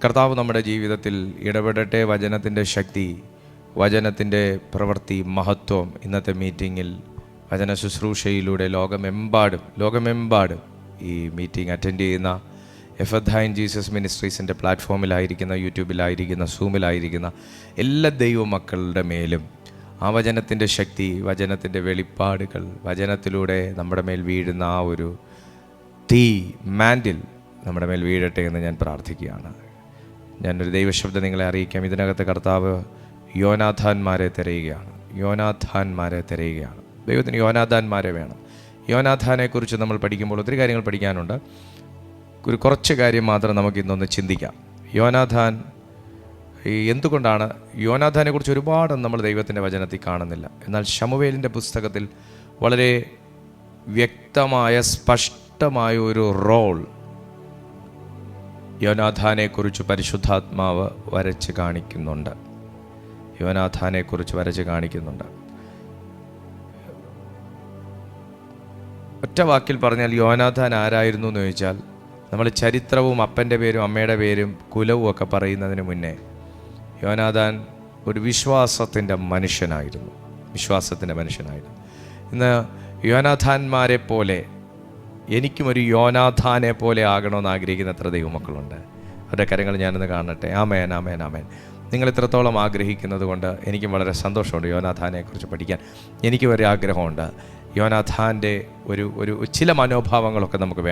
കർത്താവ് നമ്മുടെ ജീവിതത്തിൽ ഇടപെടട്ടെ. വചനത്തിൻ്റെ ശക്തി, വചനത്തിൻ്റെ പ്രവൃത്തി, മഹത്വം ഇന്നത്തെ മീറ്റിങ്ങിൽ വചന ശുശ്രൂഷയിലൂടെ ലോകമെമ്പാടും ഈ മീറ്റിംഗ് അറ്റൻഡ് ചെയ്യുന്ന എഫദ്ഹൈൻ ജീസസ് മിനിസ്ട്രീസിൻ്റെ പ്ലാറ്റ്ഫോമിലായിരിക്കുന്ന, യൂട്യൂബിലായിരിക്കുന്ന, സൂമിലായിരിക്കുന്ന എല്ലാ ദൈവമക്കളുടെ മേലും ആ വചനത്തിൻ്റെ ശക്തി, വചനത്തിൻ്റെ വെളിപ്പാടുകൾ, വചനത്തിലൂടെ നമ്മുടെ മേൽ വീഴുന്ന ആ ഒരു തീ മാൻഡിൽ നമ്മുടെ മേൽ വീഴട്ടെ എന്ന് ഞാൻ പ്രാർത്ഥിക്കുകയാണ്. ഞാനൊരു ദൈവശബ്ദം നിങ്ങളെ അറിയിക്കാം. ഇതിനകത്ത് കർത്താവ് യോനാഥാന്മാരെ തിരയുകയാണ്. ദൈവത്തിന് യോനാഥാന്മാരെ വേണം. യോനാഥാനെക്കുറിച്ച് നമ്മൾ പഠിക്കുമ്പോൾ ഒത്തിരി കാര്യങ്ങൾ പഠിക്കാനുണ്ട്. കുറച്ച് കാര്യം മാത്രം നമുക്ക് ഇന്നൊന്ന് ചിന്തിക്കാം. യോനാഥാൻ എന്തുകൊണ്ടാണ് യോനാഥാനെക്കുറിച്ച് ഒരുപാട് നമ്മൾ ദൈവത്തിൻ്റെ വചനത്തിൽ കാണുന്നില്ല. എന്നാൽ ശമൂവേലിൻ്റെ പുസ്തകത്തിൽ വളരെ വ്യക്തമായ, സ്പഷ്ടമായ ഒരു റോൾ യോനാഥാനെക്കുറിച്ച് പരിശുദ്ധാത്മാവ് വരച്ച് കാണിക്കുന്നുണ്ട്. ഒറ്റ വാക്കിൽ പറഞ്ഞാൽ യോനാഥാൻ ആരായിരുന്നു എന്ന് ചോദിച്ചാൽ, നമ്മൾ ചരിത്രവും അപ്പൻ്റെ പേരും അമ്മയുടെ പേരും കുലവും ഒക്കെ പറയുന്നതിന് മുന്നേ യോനാഥാൻ ഒരു വിശ്വാസത്തിൻ്റെ മനുഷ്യനായിരുന്നു. ഇന്ന് യോനാഥാന്മാരെ പോലെ എനിക്കും ഒരു യോനാഥാനെ പോലെ ആകണമെന്ന് ആഗ്രഹിക്കുന്ന എത്ര ദൈവമക്കളുണ്ട്? അവരുടെ കാര്യങ്ങൾ ഞാനൊന്ന് കാണട്ടെ. ആമേൻ. നിങ്ങൾ ഇത്രത്തോളം ആഗ്രഹിക്കുന്നത് കൊണ്ട് എനിക്കും വളരെ സന്തോഷമുണ്ട്. യോനാഥാനെക്കുറിച്ച് പഠിക്കാൻ എനിക്കും ഒരു ആഗ്രഹമുണ്ട്. യോനാഥാൻ്റെ ഒരു ചില മനോഭാവങ്ങളൊക്കെ നമുക്ക്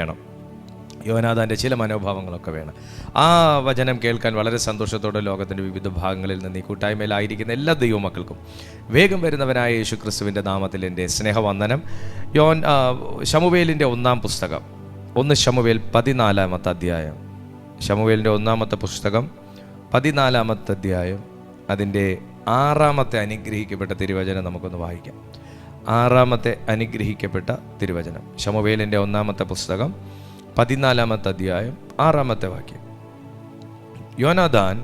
വേണം. ആ വചനം കേൾക്കാൻ വളരെ സന്തോഷത്തോടെ ലോകത്തിൻ്റെ വിവിധ ഭാഗങ്ങളിൽ നിന്ന് ഈ കൂട്ടായ്മയിലായിരിക്കുന്ന എല്ലാ ദൈവമക്കൾക്കും വേഗം വരുന്നവനായ യേശു ക്രിസ്തുവിൻ്റെ നാമത്തിൽ എൻ്റെ സ്നേഹവന്ദനം. ശമൂവേലിൻ്റെ 1-ാം പുസ്തകം, 1 ശമൂവേൽ 14-ാമത്തെ അധ്യായം. ശമൂവേലിൻ്റെ 1-ാമത്തെ പുസ്തകം 14-ാമത്തെ അധ്യായം, അതിൻ്റെ 6-ാമത്തെ അനുഗ്രഹിക്കപ്പെട്ട തിരുവചനം നമുക്കൊന്ന് വായിക്കാം. 6-ാമത്തെ അനുഗ്രഹിക്കപ്പെട്ട തിരുവചനം, ശമൂവേലിൻ്റെ 1-ാമത്തെ പുസ്തകം 14-ാമത്തെ അധ്യായം 6-ാമത്തെ വാക്യം. യോനാഥാൻ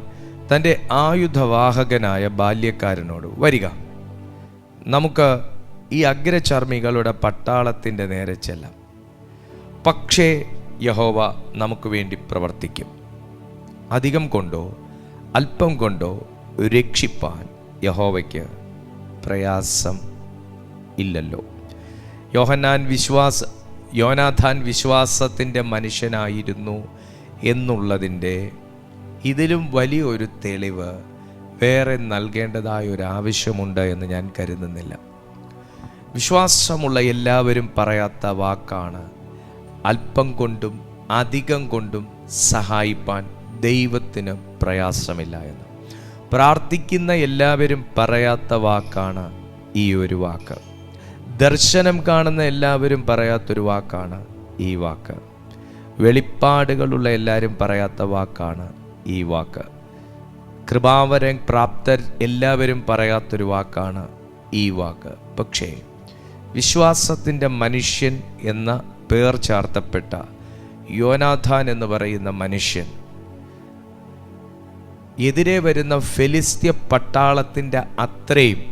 തൻ്റെ ആയുധവാഹകനായ ബാല്യക്കാരനോട്, വരിക, നമുക്ക് ഈ അഗ്രചർമ്മികളുടെ പട്ടാളത്തിൻ്റെ നേരെ ചെല്ലാം. പക്ഷേ യഹോവ നമുക്ക് വേണ്ടി പ്രവർത്തിക്കും. അധികം കൊണ്ടോ അല്പം കൊണ്ടോ രക്ഷിപ്പാൻ യഹോവയ്ക്ക് പ്രയാസം ഇല്ലല്ലോ. യോനാഥാൻ വിശ്വാസത്തിൻ്റെ മനുഷ്യനായിരുന്നു എന്നുള്ളതിൻ്റെ ഇതിലും വലിയൊരു തെളിവ് വേറെ നൽകേണ്ടതായ ഒരു ആവശ്യമുണ്ട് എന്ന് ഞാൻ കരുതുന്നില്ല. വിശ്വാസമുള്ള എല്ലാവരും പറയാത്ത വാക്കാണ് അല്പം കൊണ്ടും അധികം കൊണ്ടും സഹായിപ്പാൻ ദൈവത്തിന് പ്രയാസമില്ല എന്ന്. പ്രാർത്ഥിക്കുന്ന എല്ലാവരും പറയാത്ത വാക്കാണ് ഈ ഒരു വാക്ക്. ദർശനം കാണുന്ന എല്ലാവരും പറയാത്തൊരു വാക്കാണ് ഈ വാക്ക്. വെളിപ്പാടുകളുള്ള എല്ലാവരും പറയാത്ത വാക്കാണ് ഈ വാക്ക്. കൃപാവരം പ്രാപ്തർ എല്ലാവരും പറയാത്തൊരു വാക്കാണ് ഈ വാക്ക്. പക്ഷേ വിശ്വാസത്തിൻ്റെ മനുഷ്യൻ എന്ന പേർ ചാർത്തപ്പെട്ട യോനാഥാൻ എന്ന് പറയുന്ന മനുഷ്യൻ എതിരെ വരുന്ന ഫെലിസ്ത്യ പട്ടാളത്തിൻ്റെ അത്രയും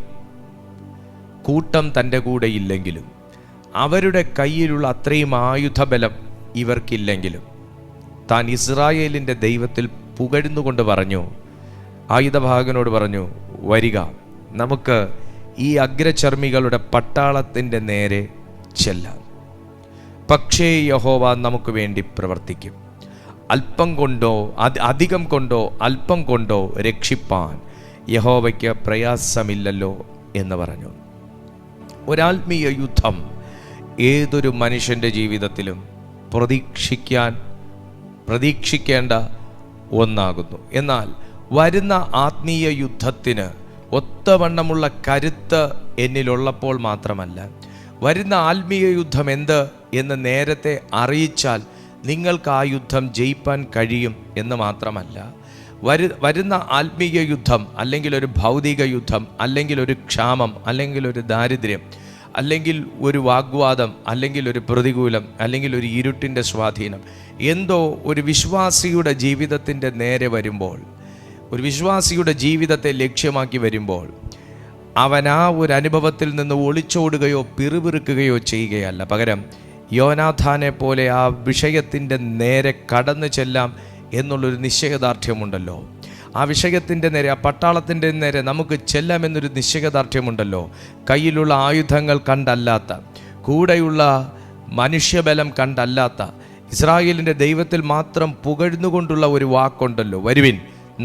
കൂട്ടം തൻ്റെ കൂടെ ഇല്ലെങ്കിലും, അവരുടെ കയ്യിലുള്ള അത്രയും ആയുധബലം ഇവർക്കില്ലെങ്കിലും, താൻ ഇസ്രായേലിൻ്റെ ദൈവത്തിൽ പുകഴ്ന്നുകൊണ്ട് പറഞ്ഞു, ആയുധഭാഗനോട് പറഞ്ഞു, വരിക, നമുക്ക് ഈ അഗ്രചർമ്മികളുടെ പട്ടാളത്തിൻ്റെ നേരെ ചെല്ലാം. പക്ഷേ യഹോവ നമുക്ക് വേണ്ടി പ്രവർത്തിക്കും. അധികം കൊണ്ടോ അല്പം കൊണ്ടോ രക്ഷിപ്പാൻ യഹോവയ്ക്ക് പ്രയാസമില്ലല്ലോ എന്ന് പറഞ്ഞു. ഒരാത്മീയ യുദ്ധം ഏതൊരു മനുഷ്യൻ്റെ ജീവിതത്തിലും പ്രതീക്ഷിക്കേണ്ട ഒന്നാകുന്നു. എന്നാൽ വരുന്ന ആത്മീയ യുദ്ധത്തിന് ഒത്തവണ്ണമുള്ള കരുത്ത് എന്നിലുള്ളപ്പോൾ മാത്രമല്ല, വരുന്ന ആത്മീയ യുദ്ധം എന്ത് എന്ന് നേരത്തെ അറിയിച്ചാൽ നിങ്ങൾക്ക് ആ യുദ്ധം ജയിപ്പാൻ കഴിയും എന്ന് മാത്രമല്ല, വരുന്ന ആത്മീയ യുദ്ധം, അല്ലെങ്കിൽ ഒരു ഭൗതിക യുദ്ധം, അല്ലെങ്കിൽ ഒരു ക്ഷാമം, അല്ലെങ്കിൽ ഒരു ദാരിദ്ര്യം, അല്ലെങ്കിൽ ഒരു വാഗ്വാദം, അല്ലെങ്കിൽ ഒരു പ്രതികൂലം, അല്ലെങ്കിൽ ഒരു ഇരുട്ടിൻ്റെ സ്വാധീനം, എന്തോ ഒരു വിശ്വാസിയുടെ ജീവിതത്തിൻ്റെ നേരെ വരുമ്പോൾ, ഒരു വിശ്വാസിയുടെ ജീവിതത്തെ ലക്ഷ്യമാക്കി വരുമ്പോൾ, അവൻ ആ ഒരു അനുഭവത്തിൽ നിന്ന് ഒളിച്ചോടുകയോ പിറുപിറുക്കുകയോ ചെയ്യുകയല്ല. പകരം യോനാഥാനെ പോലെ ആ വിഷയത്തിൻ്റെ നേരെ കടന്നു ചെല്ലാം എന്നുള്ളൊരു നിശ്ചയദാർഢ്യമുണ്ടല്ലോ. ആ വിഷയത്തിൻ്റെ നേരെ, ആ പട്ടാളത്തിൻ്റെ നേരെ നമുക്ക് ചെല്ലാമെന്നൊരു നിശ്ചയദാർഢ്യമുണ്ടല്ലോ. കയ്യിലുള്ള ആയുധങ്ങൾ കണ്ടല്ലാത്ത, കൂടെയുള്ള മനുഷ്യബലം കണ്ടല്ലാത്ത, ഇസ്രായേലിൻ്റെ ദൈവത്തിൽ മാത്രം പുകഴ്ന്നുകൊണ്ടുള്ള ഒരു വാക്കുണ്ടല്ലോ, വരുവിൻ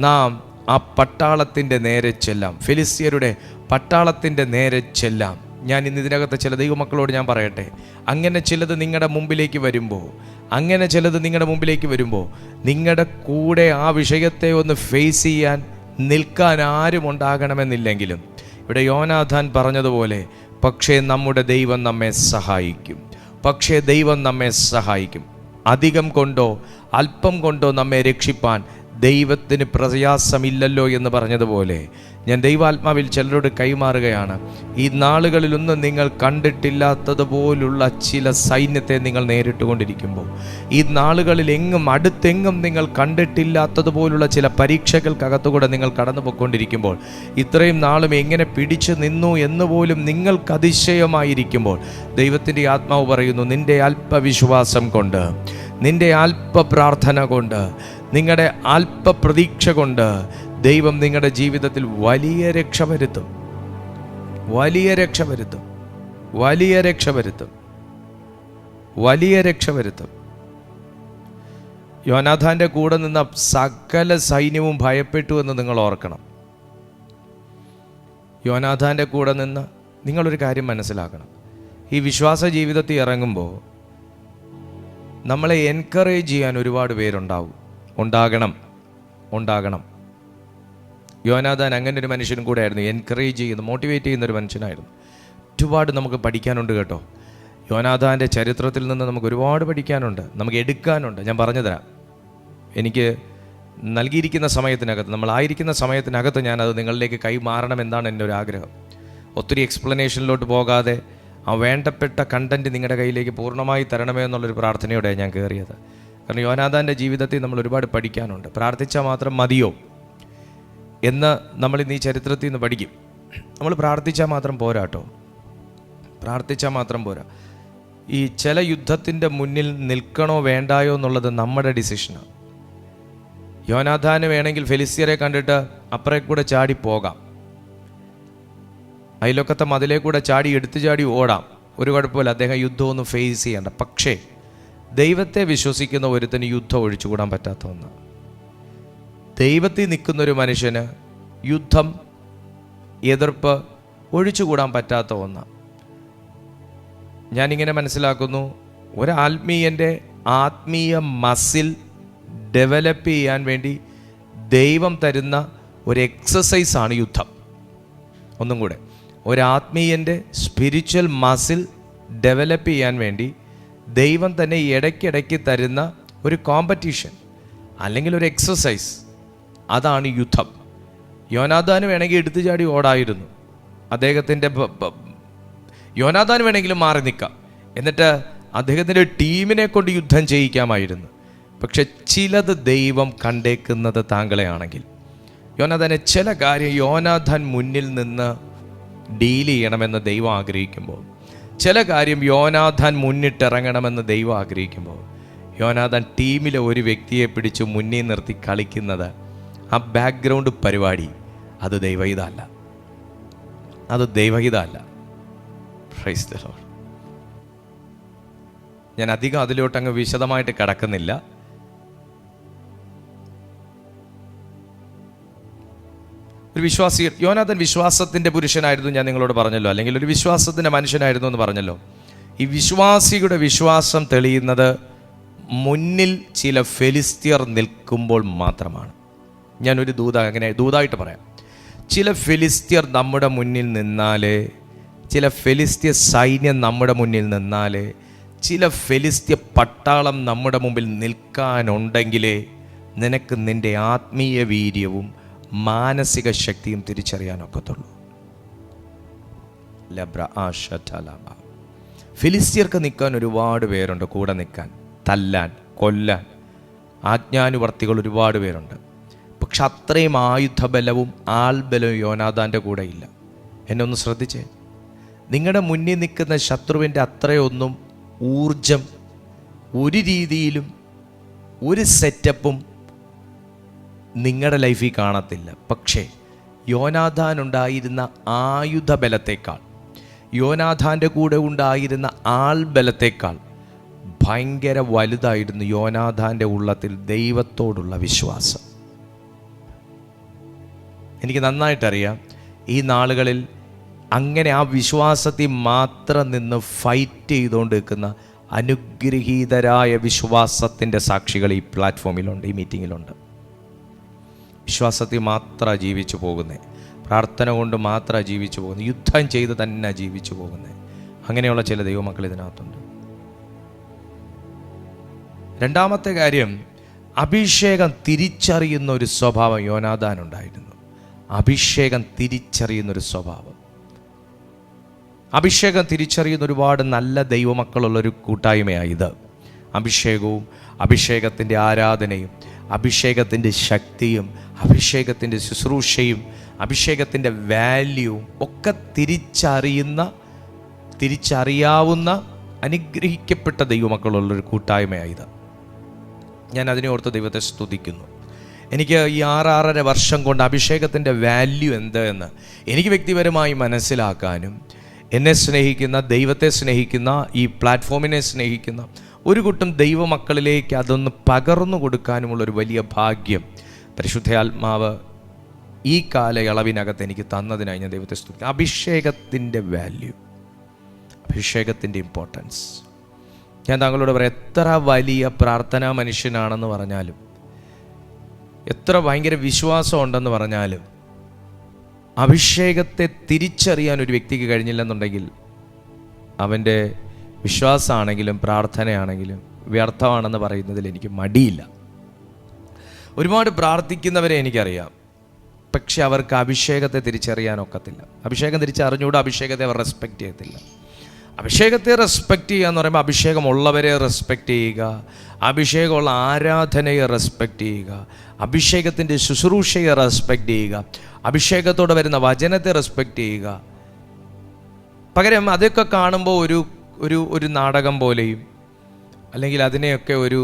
നാം ആ പട്ടാളത്തിൻ്റെ നേരെ ചെല്ലാം, ഫിലിസ്ത്യരുടെ പട്ടാളത്തിൻ്റെ നേരെ ചെല്ലാം. ഞാൻ ഇന്ന് ഇതിനകത്ത് ചില ദൈവമക്കളോട് ഞാൻ പറയട്ടെ, അങ്ങനെ ചിലത് നിങ്ങളുടെ മുമ്പിലേക്ക് വരുമ്പോൾ, നിങ്ങളുടെ കൂടെ ആ വിഷയത്തെ ഒന്ന് ഫേസ് ചെയ്യാൻ നിൽക്കാൻ ആരും ഉണ്ടാകണമെന്നില്ലെങ്കിലും, ഇവിടെ യോനാഥാൻ പറഞ്ഞതുപോലെ, പക്ഷേ നമ്മുടെ ദൈവം നമ്മെ സഹായിക്കും. അധികം കൊണ്ടോ അല്പം കൊണ്ടോ നമ്മെ രക്ഷിപ്പാൻ ദൈവത്തിന് പ്രയാസമില്ലല്ലോ എന്ന് പറഞ്ഞതുപോലെ, ഞാൻ ദൈവാത്മാവിൽ ചിലരോട് കൈമാറുകയാണ്. ഈ നാളുകളിലൊന്നും നിങ്ങൾ കണ്ടിട്ടില്ലാത്തതുപോലുള്ള ചില സൈന്യത്തെ നിങ്ങൾ നേരിട്ടുകൊണ്ടിരിക്കുമ്പോൾ, ഈ നാളുകളിൽ അടുത്തെങ്ങും നിങ്ങൾ കണ്ടിട്ടില്ലാത്തതുപോലുള്ള ചില പരീക്ഷകൾക്കകത്തുകൂടെ നിങ്ങൾ കടന്നു പോയിക്കൊണ്ടിരിക്കുമ്പോൾ, ഇത്രയും നാളും എങ്ങനെ പിടിച്ചു നിന്നു എന്നുപോലും നിങ്ങൾക്ക് അതിശയമായിരിക്കുമ്പോൾ, ദൈവത്തിൻ്റെ ആത്മാവ് പറയുന്നു, നിന്റെ അല്പവിശ്വാസം കൊണ്ട്, നിന്റെ അല്പ പ്രാർത്ഥന കൊണ്ട്, നിങ്ങളുടെ അല്പ പ്രതീക്ഷ കൊണ്ട് ദൈവം നിങ്ങളുടെ ജീവിതത്തിൽ വലിയ രക്ഷ വരുത്തും. യോനാഥാന്റെ കൂടെ നിന്ന സകല സൈന്യവും ഭയപ്പെട്ടു എന്ന് നിങ്ങൾ ഓർക്കണം. യോനാഥാന്റെ കൂടെ നിന്ന് നിങ്ങളൊരു കാര്യം മനസ്സിലാക്കണം. ഈ വിശ്വാസ ജീവിതത്തിൽ ഇറങ്ങുമ്പോൾ നമ്മളെ എൻകറേജ് ചെയ്യാൻ ഒരുപാട് ഉണ്ടാകണം. യോനാഥാൻ അങ്ങനെ ഒരു മനുഷ്യനും കൂടെ ആയിരുന്നു. എൻകറേജ് ചെയ്യുന്ന, മോട്ടിവേറ്റ് ചെയ്യുന്നൊരു മനുഷ്യനായിരുന്നു. ഒരുപാട് നമുക്ക് പഠിക്കാനുണ്ട് കേട്ടോ. യോനാഥാൻ്റെ ചരിത്രത്തിൽ നിന്ന് നമുക്ക് ഒരുപാട് പഠിക്കാനുണ്ട്, നമുക്ക് എടുക്കാനുണ്ട്. ഞാൻ പറഞ്ഞു തരാം. എനിക്ക് നൽകിയിരിക്കുന്ന സമയത്തിനകത്ത്, നമ്മളായിരിക്കുന്ന സമയത്തിനകത്ത് ഞാനത് നിങ്ങളിലേക്ക് കൈമാറണം എന്നാണ് എൻ്റെ ഒരു ആഗ്രഹം. ഒത്തിരി എക്സ്പ്ലനേഷനിലോട്ട് പോകാതെ ആ വേണ്ടപ്പെട്ട കണ്ടൻറ്റ് നിങ്ങളുടെ കയ്യിലേക്ക് പൂർണ്ണമായി തരണമേ എന്നുള്ളൊരു പ്രാർത്ഥനയോടെ ഞാൻ കയറിയത്. കാരണം യോനാഥാൻ്റെ ജീവിതത്തിൽ നമ്മൾ ഒരുപാട് പഠിക്കാനുണ്ട്. പ്രാർത്ഥിച്ചാൽ മാത്രം മതിയോ എന്ന് നമ്മൾ ഇന്ന് ഈ ചരിത്രത്തിൽ നിന്ന് പഠിക്കും. നമ്മൾ പ്രാർത്ഥിച്ചാൽ മാത്രം പോരാ. ഈ ചില യുദ്ധത്തിൻ്റെ മുന്നിൽ നിൽക്കണോ വേണ്ടായോ എന്നുള്ളത് നമ്മുടെ ഡിസിഷനാണ്. യോനാഥാന് വേണമെങ്കിൽ ഫെലിസ്ത്യരെ കണ്ടിട്ട് അപ്പുറേ കൂടെ ചാടി പോകാം, അയലൊക്കത്തെ മതിലേ കൂടെ എടുത്തു ചാടി ഓടാം, ഒരു കുഴപ്പമില്ല, അദ്ദേഹം യുദ്ധമൊന്നും ഫേസ് ചെയ്യണ്ട. പക്ഷേ ദൈവത്തെ വിശ്വസിക്കുന്ന ഒരുത്തിന് യുദ്ധം ഒഴിച്ചുകൂടാൻ പറ്റാത്ത ഒന്നാണ്. ദൈവത്തിൽ നിൽക്കുന്നൊരു മനുഷ്യന് യുദ്ധം, എതിർപ്പ് ഒഴിച്ചുകൂടാൻ പറ്റാത്ത ഒന്നാണ്. ഞാനിങ്ങനെ മനസ്സിലാക്കുന്നു, ഒരാത്മീയൻ്റെ ആത്മീയ മസിൽ ഡെവലപ്പ് ചെയ്യാൻ വേണ്ടി ദൈവം തരുന്ന ഒരു എക്സസൈസാണ് യുദ്ധം. ഒന്നും കൂടെ, ഒരാത്മീയൻ്റെ സ്പിരിച്വൽ മസിൽ ഡെവലപ്പ് ചെയ്യാൻ വേണ്ടി ദൈവം തന്നെ ഇടയ്ക്കിടയ്ക്ക് തരുന്ന ഒരു കോമ്പറ്റീഷൻ അല്ലെങ്കിൽ ഒരു എക്സസൈസ്, അതാണ് യുദ്ധം. യോനാഥാന് വേണമെങ്കിൽ എടുത്തു ചാടി ഓടായിരുന്നു, യോനാഥാന് വേണമെങ്കിലും മാറി നിൽക്കാം, എന്നിട്ട് അദ്ദേഹത്തിൻ്റെ ടീമിനെ കൊണ്ട് യുദ്ധം ചെയ്യിക്കാമായിരുന്നു. പക്ഷെ ചിലത് ദൈവം കണ്ടേക്കുന്നത് താങ്കളെയാണെങ്കിൽ, യോനാഥാനെ ചില കാര്യം യോനാഥാൻ മുന്നിൽ നിന്ന് ഡീൽ ചെയ്യണമെന്ന് ദൈവം ആഗ്രഹിക്കുമ്പോൾ, ചില കാര്യം യോനാഥാൻ മുന്നിട്ടിറങ്ങണമെന്ന് ദൈവം ആഗ്രഹിക്കുമ്പോൾ, യോനാഥാൻ ടീമിലെ ഒരു വ്യക്തിയെ പിടിച്ച് മുന്നിൽ നിർത്തി കളിക്കുന്നത്, ആ ബാക്ക്ഗ്രൗണ്ട് പരിപാടി, അത് ദൈവഹിതമല്ല. Praise the Lord. ഞാൻ അധികം അതിലോട്ടങ്ങ് വിശദമായിട്ട് കടക്കുന്നില്ല. ഒരു വിശ്വാസി, യോനാഥാൻ വിശ്വാസത്തിൻ്റെ പുരുഷനായിരുന്നു, ഞാൻ നിങ്ങളോട് പറഞ്ഞല്ലോ, അല്ലെങ്കിൽ ഒരു വിശ്വാസത്തിൻ്റെ മനുഷ്യനായിരുന്നു എന്ന് പറഞ്ഞല്ലോ. ഈ വിശ്വാസിയുടെ വിശ്വാസം തെളിയുന്നത് മുന്നിൽ ചില ഫെലിസ്ത്യർ നിൽക്കുമ്പോൾ മാത്രമാണ്. ഞാനൊരു ദൂതായിട്ട് പറയാം. ചില ഫെലിസ്ത്യർ നമ്മുടെ മുന്നിൽ നിന്നാലേ, ചില ഫെലിസ്ത്യ സൈന്യം നമ്മുടെ മുന്നിൽ നിന്നാലേ, ചില ഫെലിസ്ത്യ പട്ടാളം നമ്മുടെ മുമ്പിൽ നിൽക്കാനുണ്ടെങ്കിലേ നിനക്ക് നിൻ്റെ ആത്മീയ വീര്യവും മാനസിക ശക്തിയും തിരിച്ചറിയാനൊക്കത്തുള്ളൂ. ഫിലിസ്ത്യർക്ക് നിൽക്കാൻ ഒരുപാട് പേരുണ്ട്, കൂടെ നിൽക്കാൻ, തല്ലാൻ, കൊല്ലാൻ ആജ്ഞാനുവർത്തികൾ ഒരുപാട് പേരുണ്ട്. പക്ഷെ അത്രയും ആയുധബലവും ആൾബലവും യോനാഥാൻ്റെ കൂടെ ഇല്ല. എന്നെ ഒന്ന് ശ്രദ്ധിച്ചേ. നിങ്ങളുടെ മുന്നിൽ നിൽക്കുന്ന ശത്രുവിൻ്റെ അത്രയൊന്നും ഊർജം, ഒരു രീതിയിലും ഒരു സെറ്റപ്പും നിങ്ങളുടെ ലൈഫിൽ കാണത്തില്ല. പക്ഷേ യോനാഥാൻ ഉണ്ടായിരുന്ന ആയുധബലത്തേക്കാൾ, യോനാഥാൻ്റെ കൂടെ ഉണ്ടായിരുന്ന ആൾബലത്തേക്കാൾ ഭയങ്കര വലുതായിരുന്നു യോനാഥാൻ്റെ ഉള്ളത്തിൽ ദൈവത്തോടുള്ള വിശ്വാസം. എനിക്ക് നന്നായിട്ടറിയാം ഈ നാളുകളിൽ അങ്ങനെ ആ വിശ്വാസത്തിൽ മാത്രം നിന്ന് ഫൈറ്റ് ചെയ്തുകൊണ്ട് നിൽക്കുന്ന അനുഗ്രഹീതരായ വിശ്വാസത്തിൻ്റെ സാക്ഷികൾ ഈ പ്ലാറ്റ്ഫോമിലുണ്ട്, ഈ മീറ്റിങ്ങിലുണ്ട്. വിശ്വാസത്തിൽ മാത്രം ജീവിച്ചു പോകുന്നത്, പ്രാർത്ഥന കൊണ്ട് മാത്രം ജീവിച്ചു പോകുന്നത്, യുദ്ധം ചെയ്ത് തന്നെ ജീവിച്ചു പോകുന്നത്. അങ്ങനെയുള്ള ചില ദൈവമക്കൾ ഇതിനകത്തുണ്ട്. രണ്ടാമത്തെ കാര്യം, അഭിഷേകം തിരിച്ചറിയുന്ന ഒരു സ്വഭാവം യോനാഥാനുണ്ടായിരുന്നു. അഭിഷേകം തിരിച്ചറിയുന്നൊരു സ്വഭാവം. അഭിഷേകം തിരിച്ചറിയുന്ന ഒരുപാട് നല്ല ദൈവമക്കളുള്ളൊരു കൂട്ടായ്മയാണ് ഇത്. അഭിഷേകവും അഭിഷേകത്തിൻ്റെ ആരാധനയും അഭിഷേകത്തിൻ്റെ ശക്തിയും അഭിഷേകത്തിൻ്റെ ശുശ്രൂഷയും അഭിഷേകത്തിൻ്റെ വാല്യൂവും ഒക്കെ തിരിച്ചറിയാവുന്ന അനുഗ്രഹിക്കപ്പെട്ട ദൈവമക്കളുള്ളൊരു കൂട്ടായ്മയാണ് ഇത്. ഞാൻ അതിനെ ഓർത്ത് ദൈവത്തെ സ്തുതിക്കുന്നു. എനിക്ക് ഈ 6.5 വർഷം കൊണ്ട് അഭിഷേകത്തിൻ്റെ വാല്യൂ എന്തെന്ന് എനിക്ക് വ്യക്തിപരമായി മനസ്സിലാക്കാനും എന്നെ സ്നേഹിക്കുന്ന, ദൈവത്തെ സ്നേഹിക്കുന്ന, ഈ പ്ലാറ്റ്ഫോമിനെ സ്നേഹിക്കുന്ന ഒരു കൂട്ടം ദൈവമക്കളിലേക്ക് അതൊന്ന് പകർന്നു കൊടുക്കാനുമുള്ളൊരു വലിയ ഭാഗ്യം പരിശുദ്ധാത്മാവ് ഈ കാലയളവിനകത്ത് എനിക്ക് തന്നതിനായി ഞാൻ ദൈവത്തെ സ്തുതിക്കുന്നു. അഭിഷേകത്തിൻ്റെ വാല്യൂ, അഭിഷേകത്തിൻ്റെ ഇമ്പോർട്ടൻസ്. ഞാൻ താങ്കളോട് പറയാം, എത്ര വലിയ പ്രാർത്ഥനാ മനുഷ്യനാണെന്ന് പറഞ്ഞാലും, എത്ര ഭയങ്കര വിശ്വാസം ഉണ്ടെന്ന് പറഞ്ഞാലും, അഭിഷേകത്തെ തിരിച്ചറിയാൻ ഒരു വ്യക്തിക്ക് കഴിഞ്ഞില്ലെന്നുണ്ടെങ്കിൽ അവൻ്റെ വിശ്വാസമാണെങ്കിലും പ്രാർത്ഥനയാണെങ്കിലും വ്യർത്ഥമാണെന്ന് പറയുന്നതിൽ എനിക്ക് മടിയില്ല. ഒരുപാട് പ്രാർത്ഥിക്കുന്നവരെ എനിക്കറിയാം, പക്ഷെ അവർക്ക് അഭിഷേകത്തെ തിരിച്ചറിയാനൊക്കത്തില്ല. അഭിഷേകം തിരിച്ചറിഞ്ഞുകൂടെ അഭിഷേകത്തെ അവർ റെസ്പെക്റ്റ് ചെയ്യത്തില്ല. അഭിഷേകത്തെ റെസ്പെക്റ്റ് ചെയ്യുക എന്ന് പറയുമ്പോൾ അഭിഷേകമുള്ളവരെ റെസ്പെക്റ്റ് ചെയ്യുക, അഭിഷേകമുള്ള ആരാധനയെ റെസ്പെക്റ്റ് ചെയ്യുക, അഭിഷേകത്തിൻ്റെ ശുശ്രൂഷയെ റെസ്പെക്റ്റ് ചെയ്യുക, അഭിഷേകത്തോടെ വരുന്ന വചനത്തെ റെസ്പെക്റ്റ് ചെയ്യുക. പകരം അതൊക്കെ കാണുമ്പോൾ ഒരു നാടകം പോലെയും, അല്ലെങ്കിൽ അതിനെയൊക്കെ ഒരു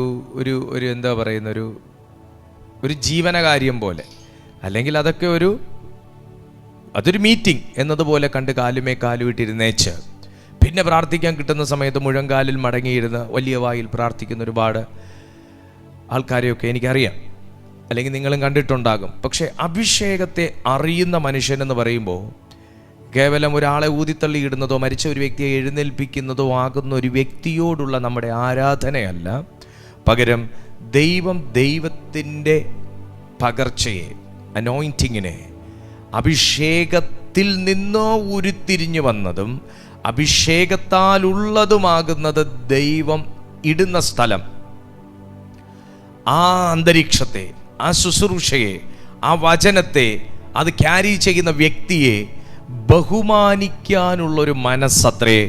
എന്താ പറയുന്ന ഒരു ജീവനകാര്യം പോലെ, അല്ലെങ്കിൽ അതൊക്കെ അതൊരു മീറ്റിംഗ് എന്നതുപോലെ കണ്ട് കാലുമേ കാലുവിട്ടിരുന്നേച്ച് പിന്നെ പ്രാർത്ഥിക്കാൻ കിട്ടുന്ന സമയത്ത് മുഴങ്കാലിൽ മടങ്ങിയിരുന്ന് വലിയ വായിൽ പ്രാർത്ഥിക്കുന്ന ഒരുപാട് ആൾക്കാരെയൊക്കെ എനിക്കറിയാം, അല്ലെങ്കിൽ നിങ്ങളും കണ്ടിട്ടുണ്ടാകും. പക്ഷേ അഭിഷേകത്തെ അറിയുന്ന മനുഷ്യനെന്ന് പറയുമ്പോൾ കേവലം ഒരാളെ ഊതിത്തള്ളിയിടുന്നതോ മരിച്ച ഒരു വ്യക്തിയെ എഴുന്നേൽപ്പിക്കുന്നതോ ആകുന്ന ഒരു വ്യക്തിയോടുള്ള നമ്മുടെ ആരാധനയല്ല, പകരം ദൈവത്തിൻ്റെ പകർച്ചയെ, അനോയിൻറ്റിങ്ങിനെ, അഭിഷേകത്തിൽ നിന്നോ ഉരുത്തിരിഞ്ഞു വന്നതും അഭിഷേകത്താലുള്ളതുമാകുന്നത് ദൈവം ഇടുന്ന സ്ഥലം, ആ അന്തരീക്ഷത്തെ, ആ ശുശ്രൂഷയെ, ആ വചനത്തെ, അത് ക്യാരി ചെയ്യുന്ന വ്യക്തിയെ ബഹുമാനിക്കാനുള്ളൊരു മനസ്സത്രേ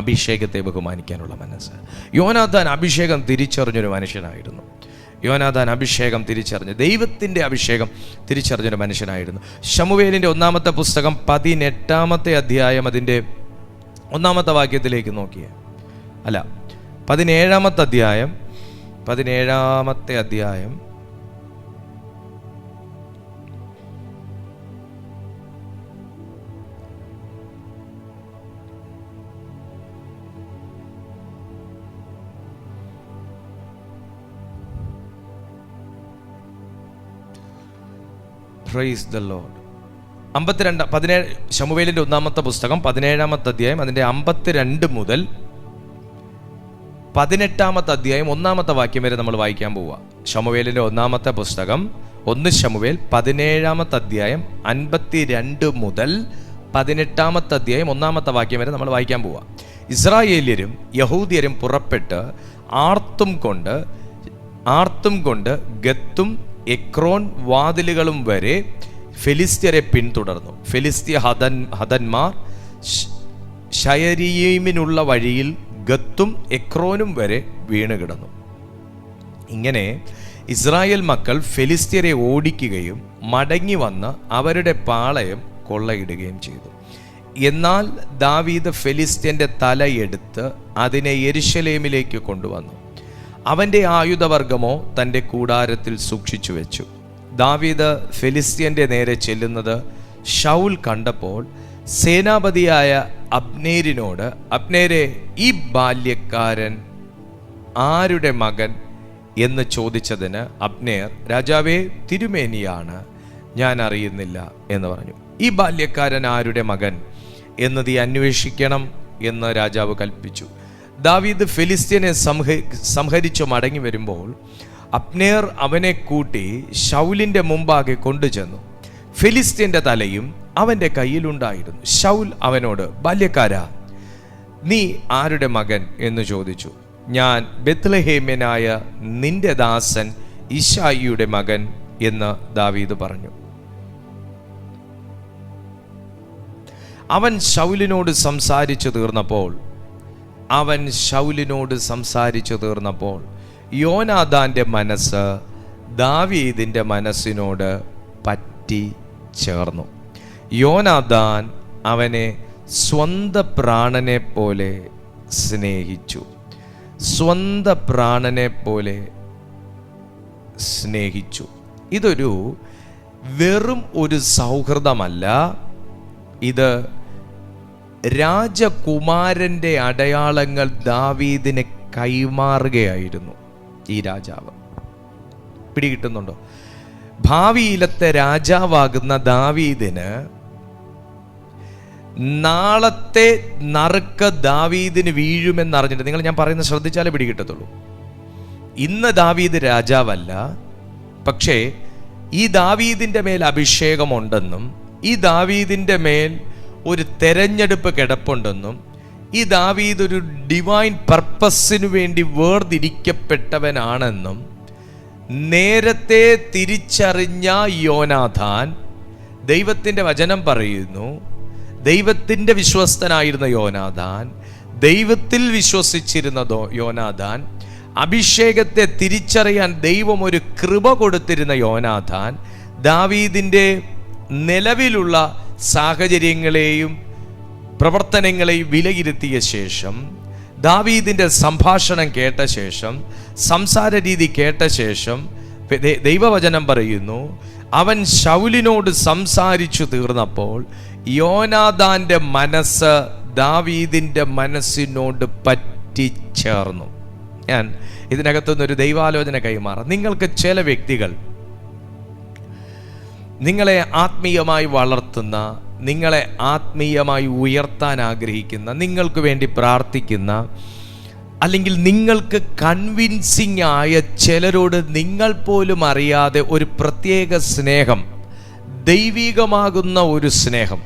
അഭിഷേകത്തെ ബഹുമാനിക്കാനുള്ള മനസ്സ്. യോനാഥാൻ അഭിഷേകം തിരിച്ചറിഞ്ഞൊരു മനുഷ്യനായിരുന്നു. യോനാഥാൻ അഭിഷേകം തിരിച്ചറിഞ്ഞ്, ദൈവത്തിൻ്റെ അഭിഷേകം തിരിച്ചറിഞ്ഞൊരു മനുഷ്യനായിരുന്നു. ശമൂവേലിൻ്റെ 1-ാമത്തെ പുസ്തകം 18-ാമത്തെ അധ്യായം അതിൻ്റെ 1-ാമത്തെ വാക്യത്തിലേക്ക് നോക്കിയേ, അല്ല 17-ാമത്തെ അധ്യായം, 17-ാമത്തെ അധ്യായം പ്രൈസ് ദ ലോർഡ്. 17 ശമൂവേലിൻ്റെ 1-ാമത്തെ പുസ്തകം 17-ാമത്തെ അധ്യായം അതിൻ്റെ 52 മുതൽ 18-ാമത്തെ അധ്യായം 1-ാമത്തെ വാക്യം വരെ നമ്മൾ വായിക്കാൻ പോവുക. ശമൂവേലിൻ്റെ 1-ാമത്തെ പുസ്തകം 1 ശമൂവേൽ 17-ാമത്തെ അധ്യായം 52 മുതൽ 18-ാമത്തെ അധ്യായം 1-ാമത്തെ വാക്യം വരെ നമ്മൾ വായിക്കാൻ പോവുക. ഇസ്രായേല്യരും യഹൂദ്യരും പുറപ്പെട്ട് ആർത്തും കൊണ്ട് ഗത്തും എക്രോൻ വാതിലുകളും വരെ ഫെലിസ്ത്യരെ പിന്തുടർന്നു. ഫെലിസ്ത്യ ഹതന്മാർ ശയരീമിനുള്ള വഴിയിൽ ഗത്തും എക്രോനും വരെ വീണ് കിടന്നു. ഇങ്ങനെ ഇസ്രായേൽ മക്കൾ ഫെലിസ്ത്യരെ ഓടിക്കുകയും മടങ്ങി വന്ന് അവരുടെ പാളയം കൊള്ളയിടുകയും ചെയ്തു. എന്നാൽ ദാവീദ് ഫെലിസ്ത്യൻ്റെ തലയെടുത്ത് അതിനെ യെരുശലേമിലേക്ക് കൊണ്ടുവന്നു. അവൻ്റെ ആയുധവർഗമോ തൻ്റെ കൂടാരത്തിൽ സൂക്ഷിച്ചു വെച്ചു. ദാവീദ് ഫെലിസ്ത്യൻ്റെ നേരെ ചെല്ലുന്നത് ശൗൽ കണ്ടപ്പോൾ സേനാപതിയായ അബ്നേരിനോട്, അബ്നേരെ, ഈ ബാല്യക്കാരൻ ആരുടെ മകൻ എന്ന് ചോദിച്ചതിന് അബ്നേർ, രാജാവേ, തിരുമേനിയാണ്, ഞാൻ അറിയുന്നില്ല എന്ന് പറഞ്ഞു. ഈ ബാല്യക്കാരൻ ആരുടെ മകൻ എന്നത് അന്വേഷിക്കണം എന്ന് രാജാവ് കൽപ്പിച്ചു. ദാവീദ് ഫെലിസ്ത്യനെ സംഹരിച്ചു മടങ്ങി വരുമ്പോൾ അബ്നേർ അവനെ കൂട്ടി ശൗലിൻ്റെ മുമ്പാകെ കൊണ്ടുചെന്നു. ഫെലിസ്ത്യൻ്റെ തലയും അവൻ്റെ കയ്യിലുണ്ടായിരുന്നു. ശൗൽ അവനോട്, ബാല്യക്കാരാ, നീ ആരുടെ മകൻ എന്ന് ചോദിച്ചു. ഞാൻ ബെത്ലഹേമ്യനായ നിന്റെ ദാസൻ ഇശായിയുടെ മകൻ എന്ന് ദാവീദ് പറഞ്ഞു. അവൻ ശൗലിനോട് സംസാരിച്ചു തീർന്നപ്പോൾ യോനാഥാന്റെ മനസ്സ് ദാവീദിന്റെ മനസ്സിനോട് പറ്റി ചേർന്നു. യോനാഥാൻ അവനെ സ്വന്തം പ്രാണനെ പോലെ സ്നേഹിച്ചു. ഇതൊരു വെറും ഒരു സൗഹൃദമല്ല, ഇത് രാജകുമാരന്റെ അടയാളങ്ങൾ ദാവീദിന് കൈമാറുകയായിരുന്നു ഈ രാജാവ്. പിടികിട്ടുന്നുണ്ടോ? ഭാവിയിലത്തെ രാജാവാകുന്ന ദാവീദിന് നാളത്തെ നറുക്ക് ദാവീദിന് വീഴുമെന്നറിഞ്ഞിട്ട്, നിങ്ങൾ ഞാൻ പറയുന്നത് ശ്രദ്ധിച്ചാലേ പിടികിട്ടത്തുള്ളൂ. ഇന്ന് ദാവീദ് രാജാവല്ല, പക്ഷേ ഈ ദാവീദിന്റെ മേൽ അഭിഷേകമുണ്ടെന്നും ഈ ദാവീദിന്റെ മേൽ ഒരു തെരഞ്ഞെടുപ്പ് കിടപ്പുണ്ടെന്നും ഈ ദാവീദ് ഒരു ഡിവൈൻ പർപ്പസിനു വേണ്ടി വേർതിരിക്കപ്പെട്ടവനാണെന്നും നേരത്തെ തിരിച്ചറിഞ്ഞ യോനാഥാൻ, ദൈവത്തിൻ്റെ വചനം പറയുന്നു, ദൈവത്തിൻ്റെ വിശ്വസ്തനായിരുന്ന യോനാഥാൻ, ദൈവത്തിൽ വിശ്വസിച്ചിരുന്ന യോനാഥാൻ, അഭിഷേകത്തെ തിരിച്ചറിയാൻ ദൈവം ഒരു കൃപ കൊടുത്തിരുന്ന യോനാഥാൻ, ദാവീദിൻ്റെ നിലവിലുള്ള സാഹചര്യങ്ങളെയും പ്രവർത്തനങ്ങളെയും വിലയിരുത്തിയ ശേഷം, ദാവീദിൻ്റെ സംഭാഷണം കേട്ട ശേഷം, സംസാര രീതി കേട്ട ശേഷം ദൈവവചനം പറയുന്നു, അവൻ ശൗലിനോട് സംസാരിച്ചു തീർന്നപ്പോൾ യോനാഥാന്റെ മനസ്സ് ദാവീദിന്റെ മനസ്സിനോട് പറ്റിച്ചേർന്നു. ഞാൻ ഇതിനകത്തുനിന്നൊരു ദൈവാലോചന കൈമാറാം. നിങ്ങൾക്ക് ചില വ്യക്തികൾ നിങ്ങളെ ആത്മീയമായി വളർത്തുന്ന, നിങ്ങളെ ആത്മീയമായി ഉയർത്താൻ ആഗ്രഹിക്കുന്ന, നിങ്ങൾക്ക് വേണ്ടി പ്രാർത്ഥിക്കുന്ന, അല്ലെങ്കിൽ നിങ്ങൾക്ക് കൺവിൻസിങ് ആയ ചിലരോട് നിങ്ങൾ പോലും അറിയാതെ ഒരു പ്രത്യേക സ്നേഹം, ദൈവികമാകുന്ന ഒരു സ്നേഹം,